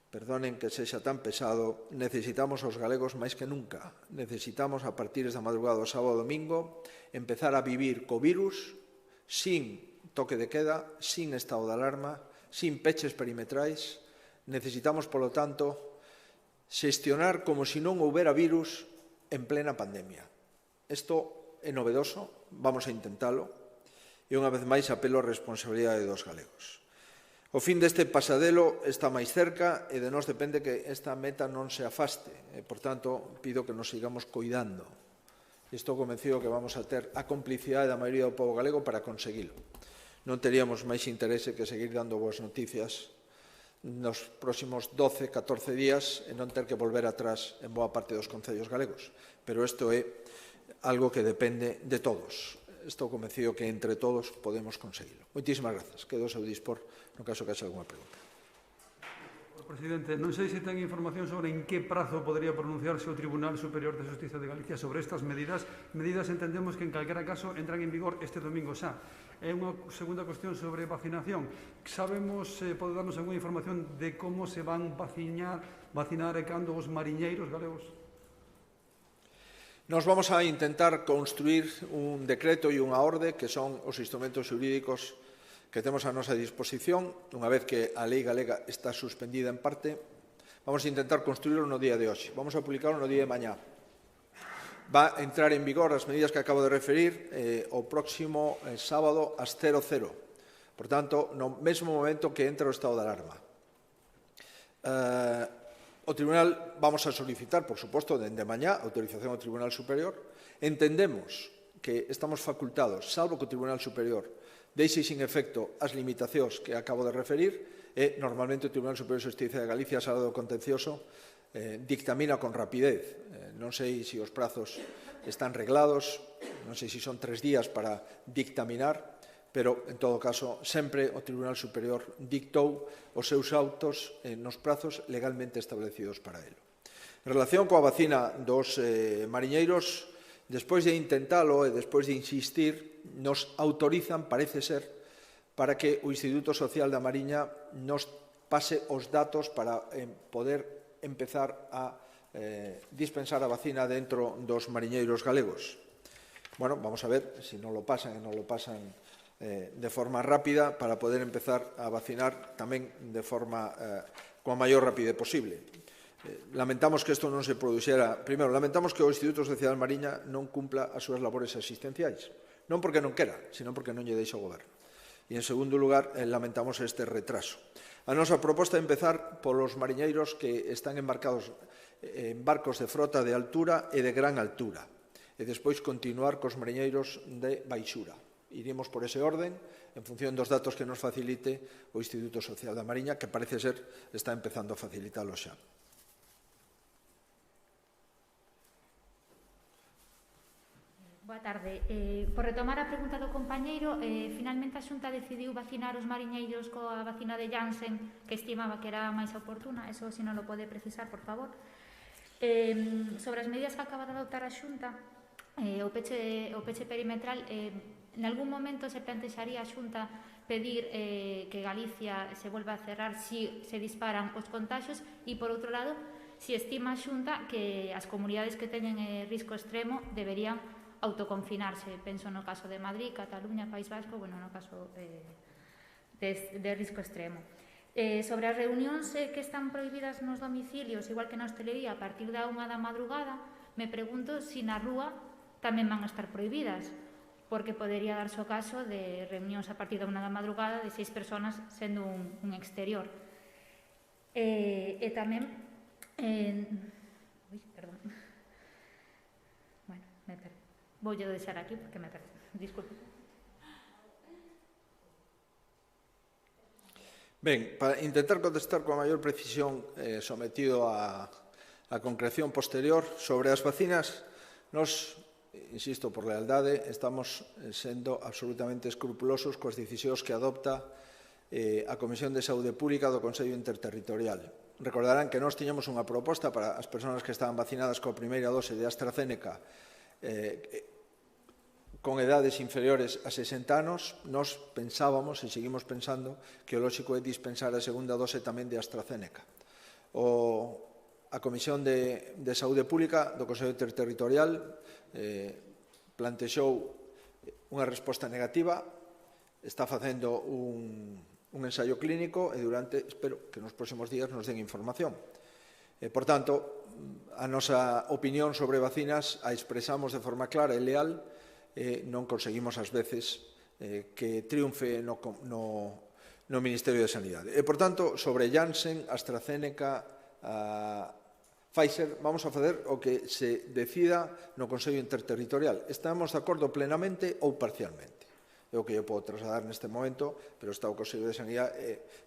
perdonen que sexa tan pesado, necesitamos os galegos máis que nunca. Necesitamos, a partir da madrugada do sábado e domingo, empezar a vivir co virus sin toque de queda, sin estado de alarma, sin peches perimetrais. Necesitamos, polo tanto, xestionar como se non houbera virus en plena pandemia. Isto é novedoso, vamos a intentalo, e unha vez máis apelo á responsabilidade dos galegos. O fin deste pasadelo está máis cerca e de nós depende que esta meta non se afaste. Por tanto, pido que nos sigamos coidando. Estou convencido que vamos a ter a complicidade da maioría do povo galego para conseguilo. Non teríamos máis interese que seguir dando boas noticias nos próximos 12, 14 días e non ter que volver atrás en boa parte dos concellos galegos. Pero isto é algo que depende de todos. Estou convencido que entre todos podemos conseguilo. Moitísimas grazas. Quedo ao seu dispor no caso que haxa algunha pregunta. presidente. Non sei se ten información sobre en que prazo podría pronunciarse o Tribunal Superior de Xustiza de Galicia sobre estas medidas. Medidas entendemos que en calquera caso entran en vigor este domingo xa. É unha segunda cuestión sobre vacinación. Sabemos, pode darnos alguna información de como se van vacinar e cando os mariñeiros galegos? Nos vamos a intentar construir un decreto e unha orde que son os instrumentos xurídicos que temos a nosa disposición. Unha vez que a lei galega está suspendida en parte, vamos a intentar construirlo no día de hoxe. Vamos a publicarlo no día de mañá. Va a entrar en vigor as medidas que acabo de referir o próximo sábado ás 00. Por tanto, no mesmo momento que entra o estado de alarma. O Tribunal vamos a solicitar, por suposto, dende mañá, autorización ao Tribunal Superior. Entendemos que estamos facultados, salvo que o Tribunal Superior deixe sin efecto as limitacións que acabo de referir, e normalmente o Tribunal Superior de Xustiza de Galicia, sala do contencioso, dictamina con rapidez. Non sei se os prazos están reglados, non sei se son 3 días para dictaminar, pero, en todo caso, sempre o Tribunal Superior dictou os seus autos nos prazos legalmente establecidos para ele. En relación coa vacina dos mariñeiros, despois de intentalo e despois de insistir, nos autorizan, parece ser, para que o Instituto Social da Mariña nos pase os datos para poder empezar a dispensar a vacina dentro dos mariñeiros galegos. Bueno, vamos a ver se non lo pasan e non lo pasan de forma rápida para poder empezar a vacinar tamén de forma coa maior rapidez posible. Lamentamos que isto non se produxera. Primeiro, lamentamos que o Instituto Social da Mariña non cumpla as súas labores asistenciais. Non porque non quera, sino porque non lle deixa o goberno. E, en segundo lugar, lamentamos este retraso. A nosa proposta é empezar polos mariñeiros que están embarcados en barcos de frota de altura e de gran altura, e despois continuar cos mariñeiros de baixura. Iremos por ese orden, en función dos datos que nos facilite o Instituto Social da Mariña, que parece ser está empezando a facilitalo xa. Boa tarde. Por retomar a pregunta do compañeiro, finalmente a Xunta decidiu vacinar os mariñeiros coa vacina de Janssen, que estimaba que era máis oportuna. Eso, se non lo pode precisar, por favor. Sobre as medidas que acaba de adoptar a Xunta, o peche perimetral, en algún momento se plantexaría a Xunta pedir que Galicia se volva a cerrar si se disparan os contagios e, por outro lado, si estima a Xunta que as comunidades que teñen risco extremo deberían autoconfinarse. Penso no caso de Madrid, Cataluña, País Vasco, bueno, no caso de risco extremo. Sobre as reunións que están prohibidas nos domicilios, igual que na hostelería, a partir da 1 da madrugada, me pregunto se na rúa tamén van a estar prohibidas, porque podería darse o caso de reunións a partir da 1 da madrugada de 6 personas sendo un exterior. E tamén... perdón. Bueno, me perdí. Voulle deixar aquí porque me perdí. Disculpe. Ben, para intentar contestar coa maior precisión sometido a concreción posterior sobre as vacinas, nos, insisto, por lealdade, estamos sendo absolutamente escrupulosos coas decisións que adopta a Comisión de Saúde Pública do Consello Interterritorial. Recordarán que nós tiñamos unha proposta para as persoas que estaban vacinadas coa primeira dose de AstraZeneca con edades inferiores a 60 anos. Nos pensábamos e seguimos pensando que o lóxico é dispensar a segunda dose tamén de AstraZeneca. A Comisión de Saúde Pública do Consello Interterritorial plantexou unha resposta negativa, está facendo un ensaio clínico e espero que nos próximos días nos den información. Por tanto, a nosa opinión sobre vacinas a expresamos de forma clara e leal, non conseguimos ás veces que triunfe no Ministerio de Sanidade. E, por tanto, sobre Janssen, AstraZeneca, Pfizer, vamos a facer o que se decida no Consello Interterritorial. Estamos de acordo plenamente ou parcialmente. É o que eu podo trasladar neste momento, pero está o Consello de Sanidade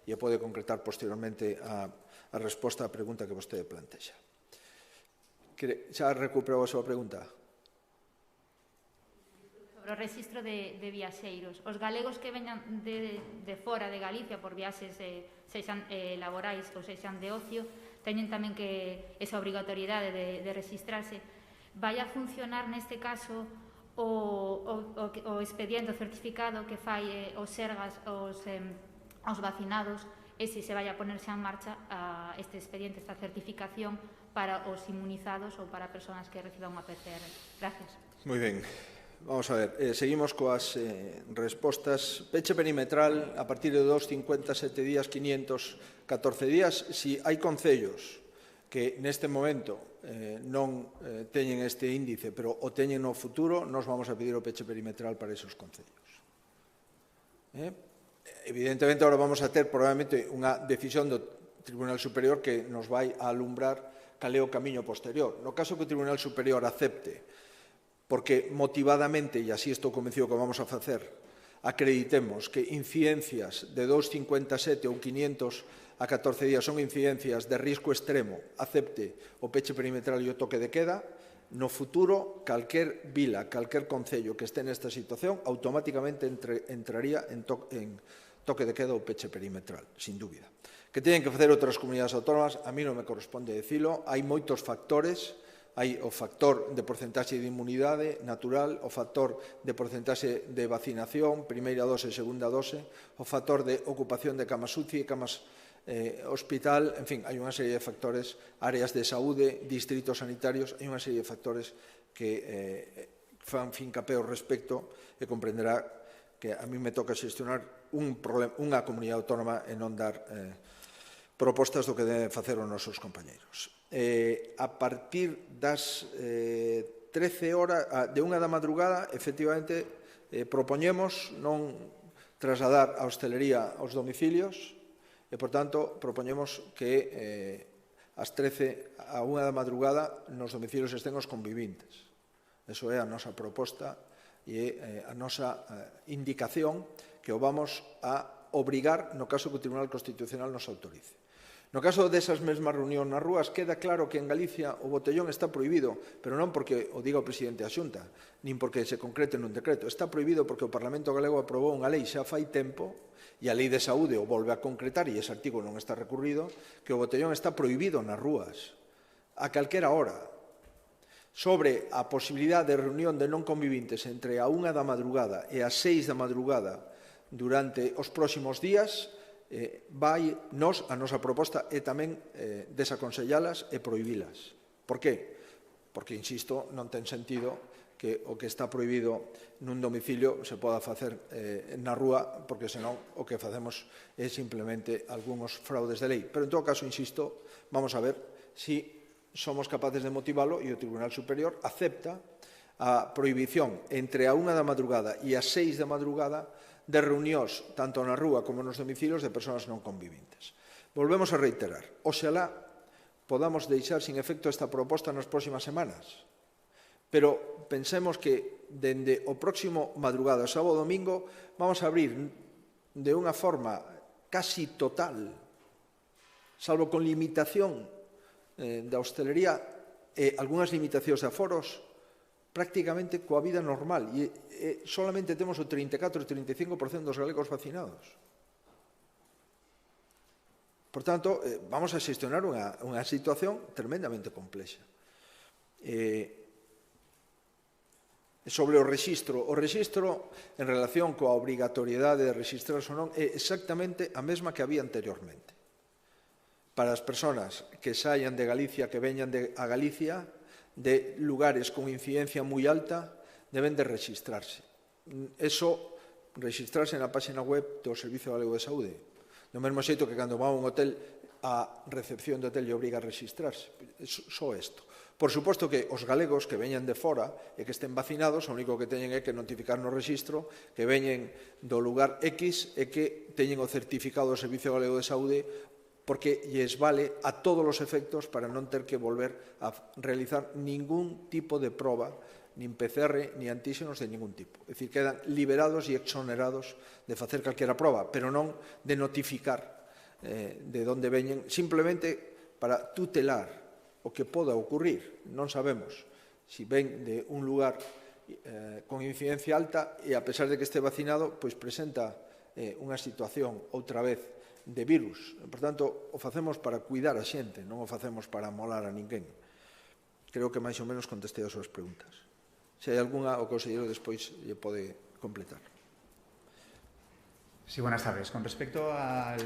e pode concretar posteriormente a resposta á pregunta que vostede plantexa. Xa recuperou a súa pregunta? Sobre o registro de viaxeiros. Os galegos que veñan de fora de Galicia por viaxes sexan laborais ou sexan de ocio, teñen tamén que esa obrigatoriedade de registrarse. Vai a funcionar neste caso o expediente, o certificado que fai os sergas aos vacinados, e se vai a ponerse en marcha este expediente, esta certificación para os inmunizados ou para persoas que reciban unha PCR. Gracias. Moi ben. Vamos a ver, seguimos coas respostas. Peche perimetral a partir de 257 días, 514 días. Si hai concellos que neste momento non teñen este índice, pero o teñen no futuro, nos vamos a pedir o peche perimetral para esos concellos. Evidentemente, agora vamos a ter probablemente unha decisión do Tribunal Superior que nos vai a alumbrar cal é o camiño posterior. No caso que o Tribunal Superior acepte, porque motivadamente, e así estou convencido que vamos a facer, acreditemos que incidencias de 2,57 ou 500 a 14 días son incidencias de risco extremo, acepte o peche perimetral e o toque de queda, no futuro, calquer vila, calquer concello que este nesta situación, automáticamente entraría en toque de queda ou peche perimetral, sin dúbida. Que teñen que facer outras comunidades autónomas, a mí non me corresponde dicilo, hai moitos factores. Hai o factor de porcentaxe de inmunidade natural, o factor de porcentaxe de vacinación, primeira dose, segunda dose, o factor de ocupación de camas UCI, camas hospital, en fin, hai unha serie de factores, áreas de saúde, distritos sanitarios, hai unha serie de factores que fan fincapé ao respecto e comprenderá que a mí me toca xestionar unha comunidade autónoma e non dar propostas do que deben facer os nosos compañeiros. A partir das 13 horas, de 1 da madrugada, efectivamente, propoñemos non trasladar a hostelería aos domicilios e, por tanto, propoñemos que ás 13 a 1 da madrugada nos domicilios estén os convivintes. Eso é a nosa proposta e a nosa indicación que o vamos a obrigar no caso que o Tribunal Constitucional nos autorice. No caso desas mesmas reunións nas rúas, queda claro que en Galicia o botellón está prohibido, pero non porque o diga o presidente da Xunta, nin porque se concrete nun decreto. Está prohibido porque o Parlamento Galego aprobou unha lei xa fai tempo, e a Lei de Saúde o volve a concretar, e ese artigo non está recurrido, que o botellón está prohibido nas rúas, a calquera hora. Sobre a posibilidade de reunión de non convivintes entre a 1 da madrugada e as 6 da madrugada durante os próximos días, a nosa proposta é tamén desaconsellalas e prohibilas. Por qué? Porque, insisto, non ten sentido que o que está prohibido nun domicilio se poda facer na rúa, porque senón o que facemos é simplemente algúns fraudes de lei. Pero, en todo caso, insisto, vamos a ver si somos capaces de motivalo e o Tribunal Superior acepta a prohibición entre a 1 da madrugada e as 6 da madrugada de reunións, tanto na rúa como nos domicilios, de persoas non convivintes. Volvemos a reiterar, oxalá podamos deixar sin efecto esta proposta nas próximas semanas, pero pensemos que dende o próximo madrugada, sábado e domingo, vamos a abrir de unha forma casi total, salvo con limitación da hostelería e algunhas limitacións de aforos, prácticamente coa vida normal, e solamente temos o 34 ou 35% dos galegos vacinados. Por tanto, vamos a xestionar unha situación tremendamente complexa. Sobre o rexistro en relación coa obrigatoriedade de registrarse ou non é exactamente a mesma que había anteriormente. Para as persoas que saian de Galicia, que veñan a Galicia, de lugares con incidencia moi alta, deben de registrarse. Eso, registrarse na página web do Servicio Galego de Saúde. Do mesmo xeito que cando va a un hotel, a recepción do hotel lle obriga a registrarse. Só isto. Por suposto que os galegos que veñan de fora e que estén vacinados, o único que teñen é que notificar no registro que veñen do lugar X e que teñen o certificado do Servicio Galego de Saúde, porque lles vale a todos os efectos para non ter que volver a realizar ningún tipo de proba, nin PCR, ni antíxenos de ningún tipo. É dicir, quedan liberados e exonerados de facer calquera proba, pero non de notificar de onde veñen, simplemente para tutelar o que poda ocurrir. Non sabemos se ven de un lugar con incidencia alta e, a pesar de que este vacinado, pois presenta unha situación, outra vez, de virus. Por tanto, o facemos para cuidar a xente, non o facemos para molar a ninguén. Creo que máis ou menos contestei as súas preguntas. Se hai algunha, o conselleiro despois lle pode completar. Sí, buenas tardes. Con respecto al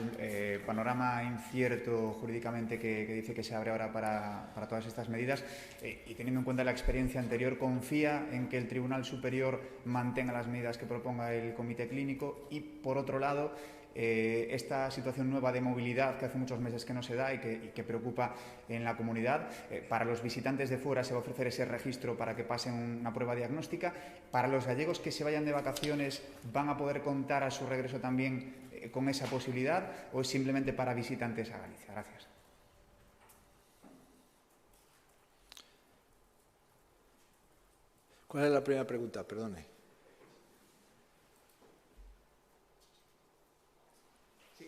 panorama incierto jurídicamente que dice que se abre ahora para todas estas medidas y teniendo en cuenta la experiencia anterior, ¿confía en que el Tribunal Superior mantenga las medidas que proponga el Comité Clínico? Y, por otro lado, esta situación nueva de movilidad que hace muchos meses que no se da y que preocupa en la comunidad. Para los visitantes de fuera se va a ofrecer ese registro para que pasen una prueba diagnóstica. Para los gallegos que se vayan de vacaciones, ¿van a poder contar a su regreso también con esa posibilidad o es simplemente para visitantes a Galicia? Gracias. ¿Cuál es la primera pregunta? Perdone.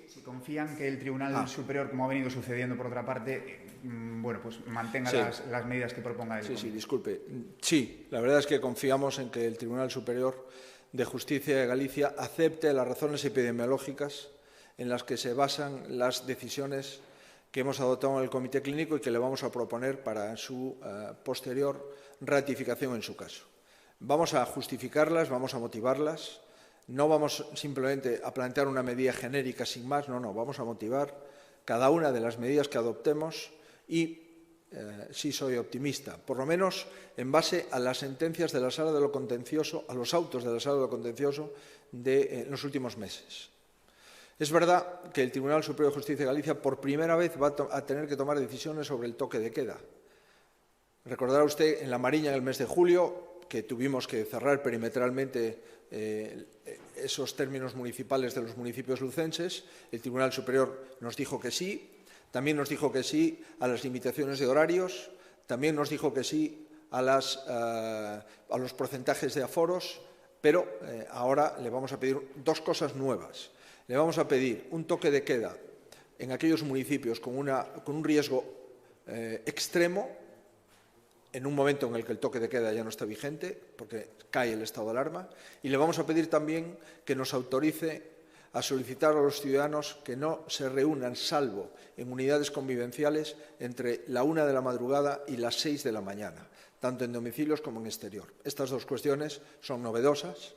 Si confían que el Tribunal Superior, como ha venido sucediendo por otra parte, bueno, pues mantenga las medidas que proponga el Comité. Sí, disculpe. Sí, la verdad es que confiamos en que el Tribunal Superior de Justicia de Galicia acepte las razones epidemiológicas en las que se basan las decisiones que hemos adoptado en el Comité Clínico y que le vamos a proponer para su posterior ratificación en su caso. Vamos a justificarlas, vamos a motivarlas. No vamos simplemente a plantear una medida genérica sin más, no, vamos a motivar cada una de las medidas que adoptemos y sí soy optimista, por lo menos en base a las sentencias de la Sala de lo Contencioso, a los autos de la Sala de lo Contencioso de los últimos meses. Es verdad que el Tribunal Superior de Justicia de Galicia por primera vez va a tener que tomar decisiones sobre el toque de queda. Recordará usted en La Mariña en el mes de julio que tuvimos que cerrar perimetralmente esos términos municipales de los municipios lucenses. El Tribunal Superior nos dijo que sí, también nos dijo que sí a las limitaciones de horarios, también nos dijo que sí a los porcentajes de aforos, pero ahora le vamos a pedir dos cosas nuevas. Le vamos a pedir un toque de queda en aquellos municipios con un riesgo extremo, en un momento en el que el toque de queda ya no está vigente, porque cae el estado de alarma, y le vamos a pedir también que nos autorice a solicitar a los ciudadanos que no se reúnan, salvo en unidades convivenciales, entre la 1 de la madrugada y las 6 de la mañana, tanto en domicilios como en exterior. Estas dos cuestiones son novedosas,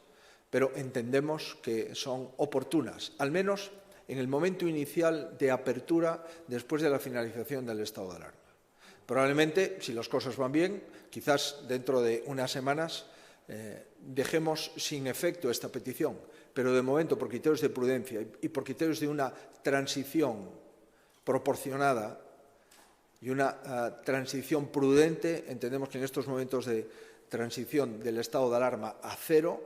pero entendemos que son oportunas, al menos en el momento inicial de apertura después de la finalización del estado de alarma. Probablemente, si las cosas van bien, quizás dentro de unas semanas dejemos sin efecto esta petición, pero de momento, por criterios de prudencia y por criterios de una transición proporcionada y una transición prudente, entendemos que en estos momentos de transición del estado de alarma a cero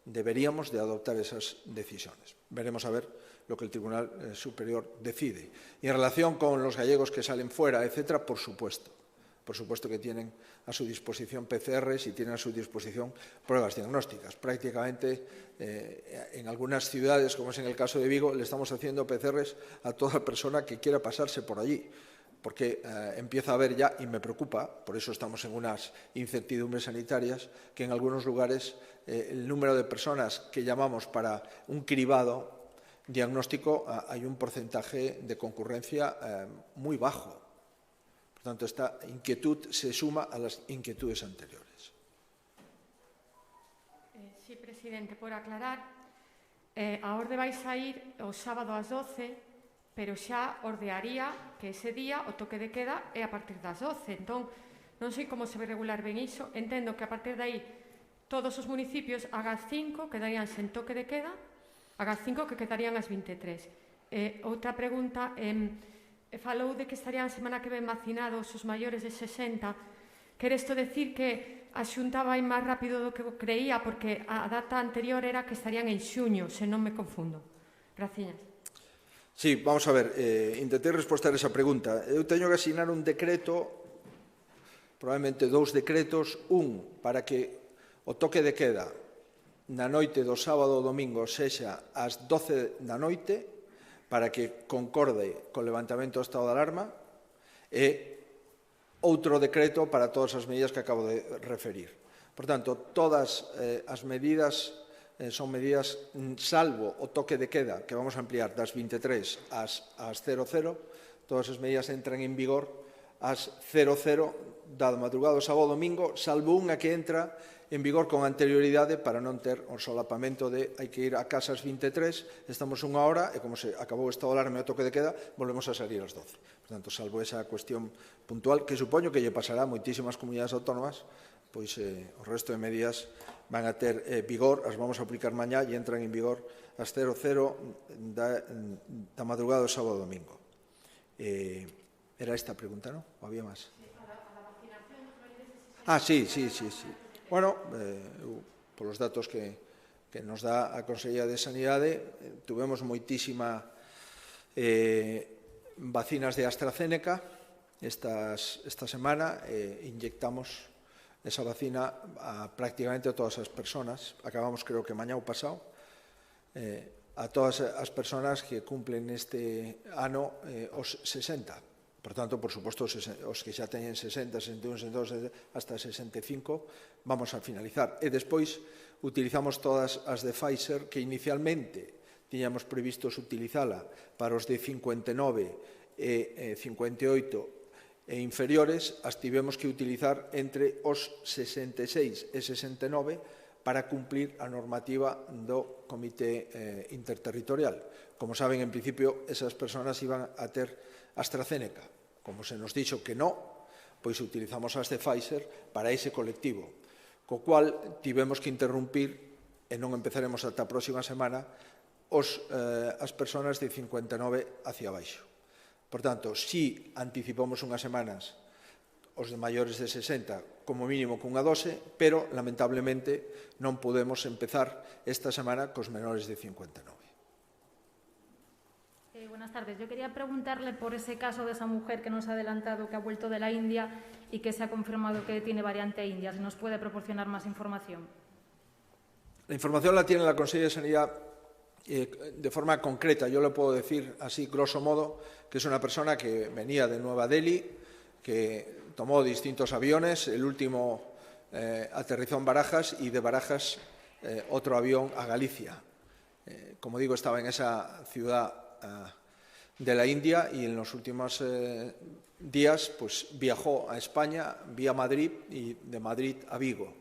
deberíamos de adoptar esas decisiones. Veremos a ver lo que el Tribunal Superior decide. Y en relación con los gallegos que salen fuera, etcétera, por supuesto que tienen a su disposición PCRs y tienen a su disposición pruebas diagnósticas. Prácticamente en algunas ciudades, como es en el caso de Vigo, le estamos haciendo PCRs a toda persona que quiera pasarse por allí, porque empieza a haber ya, y me preocupa, por eso estamos en unas incertidumbres sanitarias, que en algunos lugares el número de personas que llamamos para un cribado diagnóstico hay un porcentaje de concurrencia muy bajo. Por tanto, esta inquietud se suma a las inquietudes anteriores. Sí, presidente, por aclarar, a orde vai sair o sábado ás 12, pero xa ordearía que ese día o toque de queda é a partir das 12. Entón, non sei como se vai regular ben iso. Entendo que a partir de aí todos os municipios agás 5 quedarían sen toque de queda, agás 5 que quedarían as 23. Outra pregunta, falou de que estarían a semana que ven vacinados os maiores de 60. Quere isto decir que a Xunta vai máis rápido do que creía, porque a data anterior era que estarían en xuño, se non me confundo. Gracias. Sí, vamos a ver, intentei responder esa pregunta. Eu teño que asignar un decreto, probablemente dous decretos, un para que o toque de queda na noite do sábado ou domingo sexa ás 12 da noite para que concorde co levantamento do estado de alarma e outro decreto para todas as medidas que acabo de referir. Por tanto, todas as medidas son medidas salvo o toque de queda que vamos a ampliar das 23 ás 00, todas as medidas entran en vigor ás 00 da madrugada do sábado domingo, salvo unha que entra en vigor con anterioridade para non ter o solapamento de hai que ir a casa ás 23, estamos unha hora e como se acabou o estado de alarma e o toque de queda, volvemos a salir ás 12. Por tanto, salvo esa cuestión puntual que supoño que lle pasará a moitísimas comunidades autónomas, pois o resto de medidas van a ter vigor, as vamos a aplicar mañá e entran en vigor ás 00 da madrugada do sábado domingo. Era esta a pregunta, non? Ou había máis? Sí. Bueno, polos datos que nos dá a Consellería de Sanidade, tuvemos moitísima vacinas de AstraZeneca esta semana, inyectamos esa vacina a prácticamente a todas as persoas, acabamos creo que mañá ou pasado, a todas as persoas que cumplen este ano os 60. Por tanto, por suposto, os que xa teñen 60, 61, 62, hasta 65, vamos a finalizar. E despois utilizamos todas as de Pfizer, que inicialmente tiñamos previstos utilizala para os de 59 e 58 e inferiores, as tivemos que utilizar entre os 66 e 69 para cumplir a normativa do Comité Interterritorial. Como saben, en principio, esas persoas iban a ter AstraZeneca. Como se nos dixo que non, pois utilizamos as de Pfizer para ese colectivo, co cual tivemos que interrumpir e non empezaremos ata a próxima semana as persoas de 59 hacia baixo. Por tanto, si anticipamos unhas semanas os de maiores de 60 como mínimo cunha dose, pero lamentablemente non podemos empezar esta semana cos menores de 59. Buenas tardes. Yo quería preguntarle por ese caso de esa mujer que nos ha adelantado que ha vuelto de la India y que se ha confirmado que tiene variante india. ¿Se nos puede proporcionar más información? La información la tiene la Consejería de Sanidad de forma concreta. Yo le puedo decir así, grosso modo, que es una persona que venía de Nueva Delhi, que tomó distintos aviones, el último aterrizó en Barajas y de Barajas otro avión a Galicia. Como digo, estaba en esa ciudad de la India y en los últimos días pues, viajó a España vía Madrid y de Madrid a Vigo.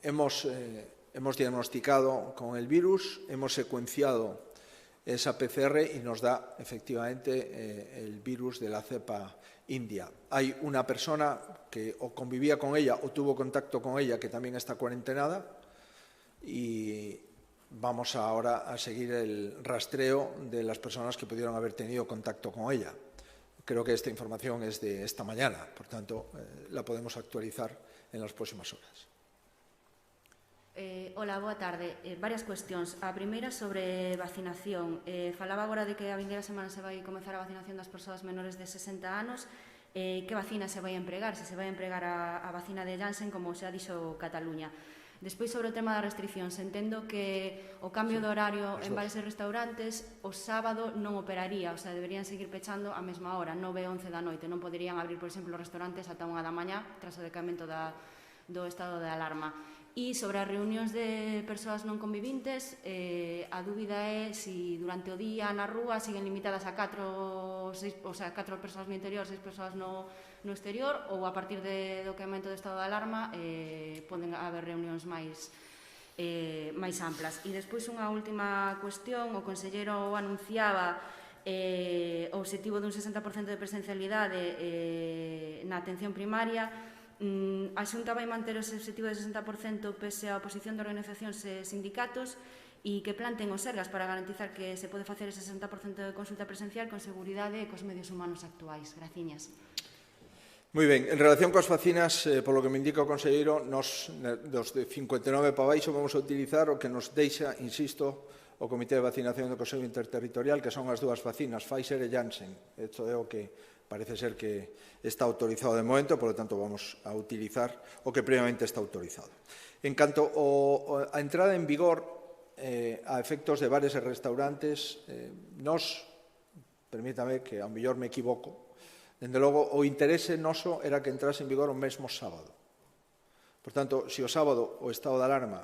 Hemos diagnosticado con el virus, hemos secuenciado esa PCR y nos da efectivamente el virus de la cepa india. Hay una persona que o convivía con ella o tuvo contacto con ella que también está cuarentenada y vamos ahora a seguir el rastreo de las personas que pudieron haber tenido contacto con ella. Creo que esta información es de esta mañana, por tanto, la podemos actualizar en las próximas horas. Hola, boa tarde. Varias cuestións. A primeira sobre vacinación. Falaba agora de que a vindeira semana se vai comezar a vacinación das persoas menores de 60 anos. Que vacina se vai empregar? Se vai empregar a vacina de Janssen, como xa dixo Cataluña. Despois, sobre o tema das restriccións, entendo que o cambio de horario en bares e restaurantes o sábado non operaría, o sea, deberían seguir pechando a mesma hora, 9 e 11 da noite. Non poderían abrir, por exemplo, os restaurantes ata 1 da mañá tras o decamento do estado de alarma. E sobre as reunións de persoas non convivintes, a dúbida é se durante o día na rúa siguen limitadas a 4 persoas no interior, 6 persoas no exterior, ou a partir do decamento do estado de alarma poden haber reunións máis amplas. E despois unha última cuestión, o conselleiro anunciaba o obxectivo dun 60% de presencialidade na atención primaria. A Xunta vai manter ese obxectivo de 60% pese á oposición de organizacións e sindicatos e que planten os sergas para garantizar que se pode facer ese 60% de consulta presencial con seguridade e cos medios humanos actuais. Graciñas. Moi ben, en relación coas vacinas, polo que me indica o conselleiro, nos dos de 59 para baixo vamos a utilizar o que nos deixa, insisto, o Comité de Vacinación do Consello Interterritorial, que son as dúas vacinas, Pfizer e Janssen. Isto é o que parece ser que está autorizado de momento, por lo tanto vamos a utilizar o que previamente está autorizado. En canto a entrada en vigor a efectos de bares e restaurantes, permítame que a mellor me equivoco, dende logo o interese noso era que entrase en vigor o mesmo sábado. Por tanto, se o sábado o estado de alarma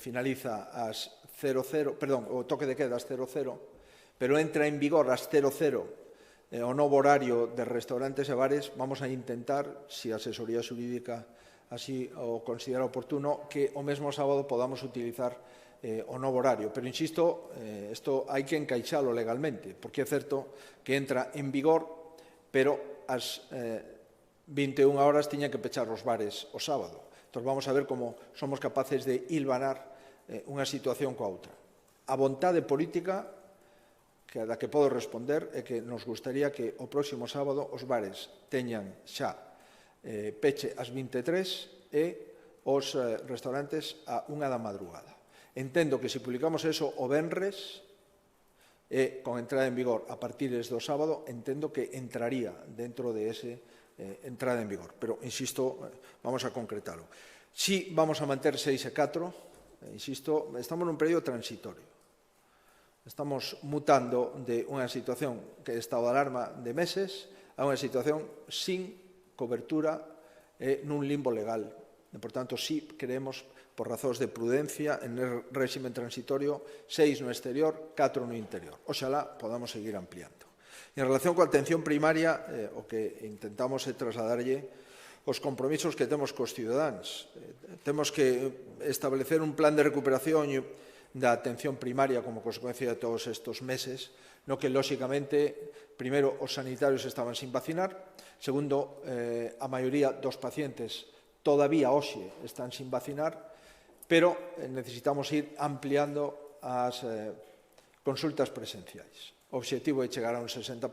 finaliza ás 00, perdón, o toque de queda ás 00, pero entra en vigor ás 00 o novo horario de restaurantes e bares, vamos a intentar, se a asesoría xurídica así o considera oportuno, que o mesmo sábado podamos utilizar o novo horario. Pero, insisto, isto hai que encaixalo legalmente, porque é certo que entra en vigor, pero ás 21 horas tiñan que pechar os bares o sábado. Entón, vamos a ver como somos capaces de hilvanar unha situación coa outra. A vontade política da que podo responder é que nos gustaría que o próximo sábado os bares teñan xa peche ás 23 e os restaurantes a 1 da madrugada. Entendo que se publicamos eso o venres e con entrada en vigor a partir do sábado, entendo que entraría dentro de ese entrada en vigor. Pero, insisto, vamos a concretarlo. Si vamos a manter 6 e 4, insisto, estamos nun período transitorio. Estamos mutando de unha situación que é estado de alarma de meses a unha situación sin cobertura e nun limbo legal. E, por tanto, si creemos, por razóns de prudencia, en réxime transitorio, 6 no exterior, 4 no interior. Oxalá podamos seguir ampliando. En relación coa atención primaria, o que intentamos é trasladarlle os compromisos que temos cos cidadáns. Temos que establecer un plan de recuperación da atención primaria como consecuencia de todos estes meses, no que, lóxicamente, primeiro, os sanitarios estaban sin vacinar, segundo, a maioría dos pacientes todavía hoxe están sin vacinar, pero necesitamos ir ampliando as consultas presenciais. O obxectivo é chegar a un 60%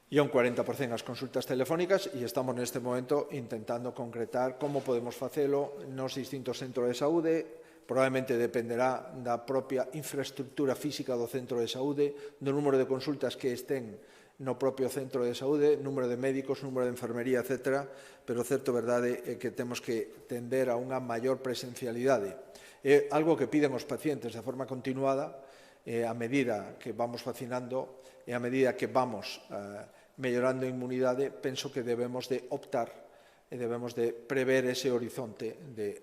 e a un 40% as consultas telefónicas e estamos neste momento intentando concretar como podemos facelo nos distintos centros de saúde. Probablemente dependerá da propia infraestructura física do centro de saúde, do número de consultas que estén no propio centro de saúde, número de médicos, número de enfermería, etc. Pero certo verdade é que temos que tender a unha maior presencialidade. É algo que piden os pacientes de forma continuada, a medida que vamos vacinando e a medida que vamos mellorando a inmunidade, penso que debemos de optar e debemos de prever ese horizonte de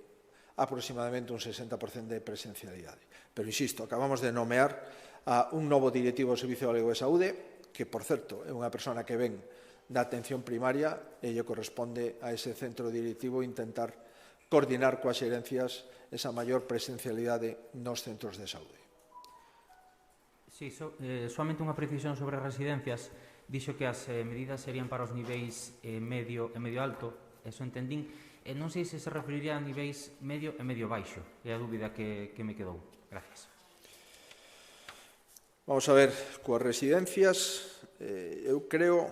aproximadamente un 60% de presencialidade. Pero, insisto, acabamos de nomear a un novo directivo do Servicio Galego de Saúde, que, por certo, é unha persona que ven da atención primaria e lle corresponde a ese centro directivo intentar coordinar coas xerencias esa maior presencialidade nos centros de saúde. Sí, somente unha precisión sobre as residencias. Dixo que as medidas serían para os niveis medio e medio alto, eso entendín. Non sei se se referiría a niveis medio e medio baixo, é a dúbida que me quedou. Gracias. Vamos a ver, coas residencias, eu creo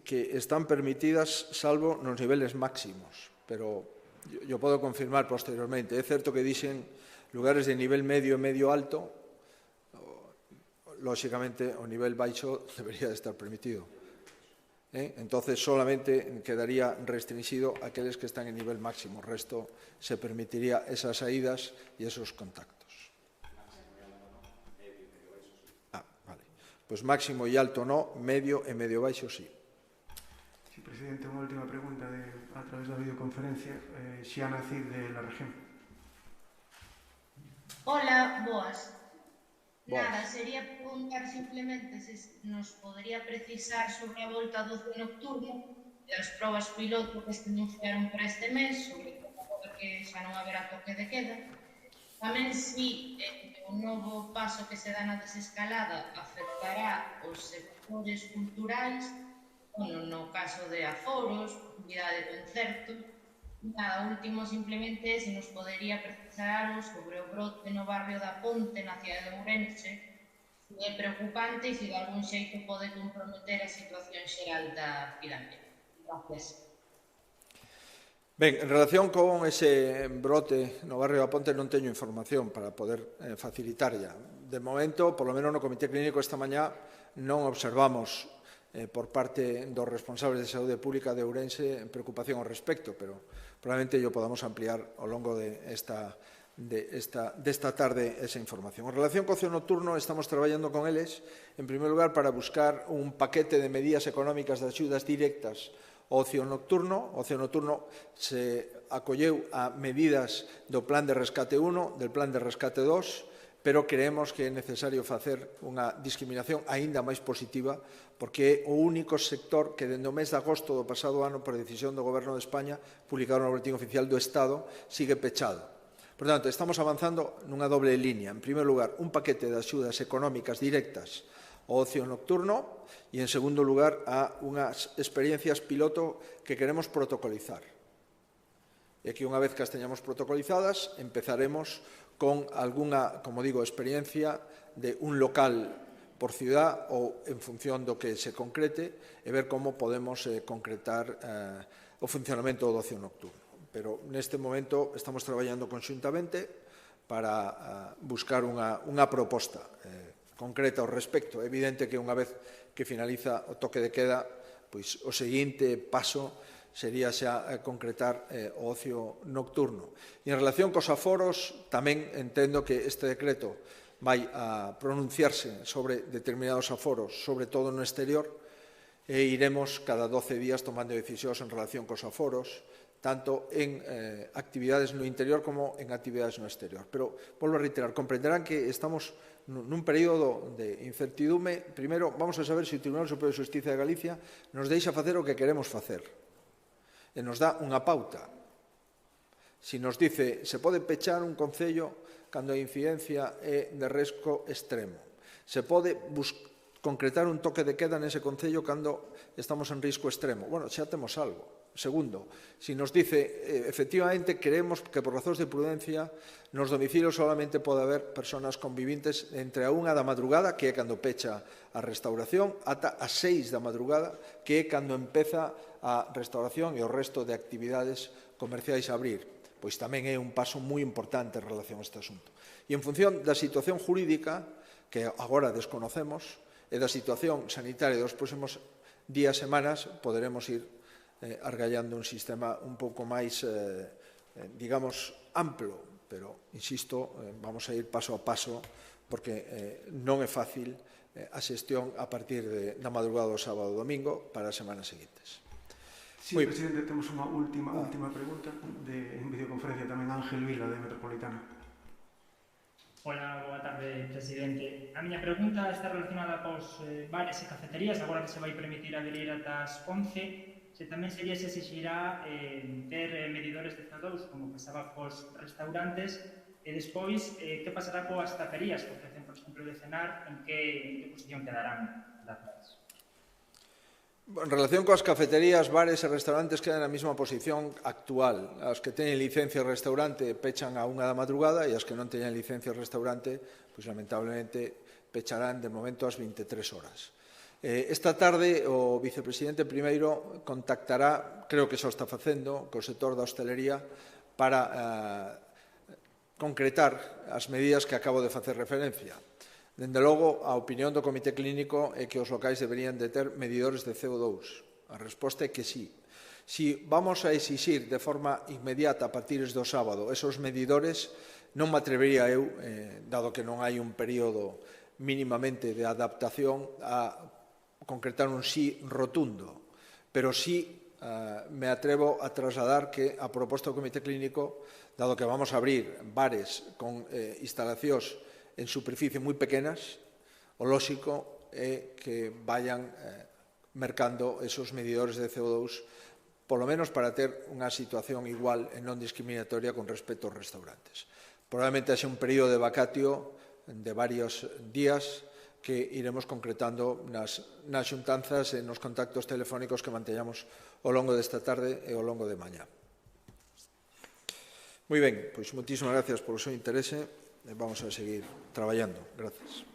que están permitidas salvo nos niveles máximos, pero yo podo confirmar posteriormente. É certo que dixen lugares de nivel medio e medio alto, lóxicamente o nivel baixo debería de estar permitido. Entonces solamente quedaría restringido a aqueles que están en nivel máximo. O resto se permitiría esas saídas e esos contactos. Vale. Pues máximo e alto no, medio e medio baixo sí. Sí, presidente, unha última pregunta a través da videoconferencia. Xiana Cid, de La Región. Hola, boas. Nada, sería preguntar simplemente se nos podería precisar sobre a volta do ocio nocturno e as probas piloto que se anunciaron para este mes, sobre como que xa non haberá toque de queda. Tamén si o novo paso que se dá na desescalada afectará os sectores culturais, no caso de aforos, actividade de concerto. Nada, último simplemente se nos podería precisar sobre o brote no barrio da Ponte, na cidade de Ourense, se é preocupante e se de algún xeito pode comprometer a situación xeral da cidade. Gracias. Ben, en relación con ese brote no barrio da Ponte non teño información para poder facilitarlla. De momento, por lo menos no Comité Clínico esta mañá non observamos por parte dos responsables de saúde pública de Ourense preocupación ao respecto, pero probablemente yo podamos ampliar ao longo desta tarde esa información. En relación co ocio nocturno, estamos traballando con eles, en primer lugar, para buscar un paquete de medidas económicas de axudas directas ocio nocturno. O ocio nocturno se acolleu a medidas do Plan de Rescate 1, del Plan de Rescate 2, pero creemos que é necesario facer unha discriminación aínda máis positiva, porque é o único sector que dende o mes de agosto do pasado ano, por decisión do Goberno de España, publicado no Boletín Oficial do Estado, sigue pechado. Por tanto, estamos avanzando nunha doble línea. En primeiro lugar, un paquete de axudas económicas directas ao ocio nocturno e, en segundo lugar, a unhas experiencias piloto que queremos protocolizar. E aquí, unha vez que as teñamos protocolizadas, empezaremos con algunha, como digo, experiencia de un local por ciudad ou en función do que se concrete e ver como podemos concretar o funcionamento do ocio nocturno. Pero neste momento estamos traballando conxuntamente para buscar unha proposta concreta ao respecto. É evidente que unha vez que finaliza o toque de queda, pois o seguinte paso sería xa concretar o ocio nocturno. E en relación cos aforos, tamén entendo que este decreto vai a pronunciarse sobre determinados aforos, sobre todo no exterior, e iremos cada 12 días tomando decisións en relación cos aforos, tanto en actividades no interior como en actividades no exterior. Pero, volvo a reiterar, comprenderán que estamos nun período de incertidume. Primeiro, vamos a saber se o Tribunal Superior de Xustiza de Galicia nos deixa facer o que queremos facer. E nos dá unha pauta. Si nos dice, se pode pechar un concello cando a incidencia é de risco extremo. Se pode concretar un toque de queda nese concello cando estamos en risco extremo. Bueno, xa temos algo. Segundo, si nos dice, efectivamente, queremos que por razóns de prudencia nos domicilios solamente pode haber persoas convivintes entre a 1 da madrugada, que é cando pecha a restauración, ata a 6 da madrugada, que é cando empeza a restauración e o resto de actividades comerciais a abrir. Pois tamén é un paso moi importante en relación a este asunto. E en función da situación jurídica, que agora desconocemos, e da situación sanitaria dos próximos días, semanas, poderemos ir argallando un sistema un pouco máis, digamos, amplo, pero, insisto, vamos a ir paso a paso, porque non é fácil a xestión a partir da madrugada do sábado e domingo para as semanas seguintes. Sí, presidente, temos unha última pregunta en videoconferencia tamén Ángel Vila, de Metropolitana. Hola, boa tarde, presidente. A miña pregunta está relacionada cos bares e cafeterías, agora que se vai permitir abrir ata as 11, se tamén se lles exixirá ter medidores de CO2, como pasaba cos restaurantes, e despois, que pasará coas taperías que ofrecen, por exemplo, de cenar, en que posición quedarán? Gracias. En relación coas cafeterías, bares e restaurantes quedan na mesma posición actual. As que teñen licencia de restaurante pechan a 1 da madrugada e as que non teñen licencia de restaurante, pois lamentablemente pecharán de momento ás 23 horas. Esta tarde o vicepresidente primeiro contactará, creo que xa está facendo, co sector da hostelería para concretar as medidas que acabo de facer referencia. Dende logo, a opinión do Comité Clínico é que os locais deberían de ter medidores de CO2. A resposta é que sí. Si vamos a exixir de forma inmediata a partir do sábado esos medidores, non me atrevería eu, dado que non hai un período mínimamente de adaptación, a concretar un sí rotundo, pero sí me atrevo a trasladar que a proposta do Comité Clínico, dado que vamos a abrir bares con instalacións en superficie moi pequenas, o lóxico é que vayan mercando esos medidores de CO2, polo menos para ter unha situación igual e non discriminatoria con respecto aos restaurantes. Probablemente haxe un período de vacatio de varios días que iremos concretando nas xuntanzas e nos contactos telefónicos que manteñamos ao longo desta tarde e ao longo de mañá. Moi ben, pois moitísimas gracias polo seu interese e vamos a seguir traballando. Gracias.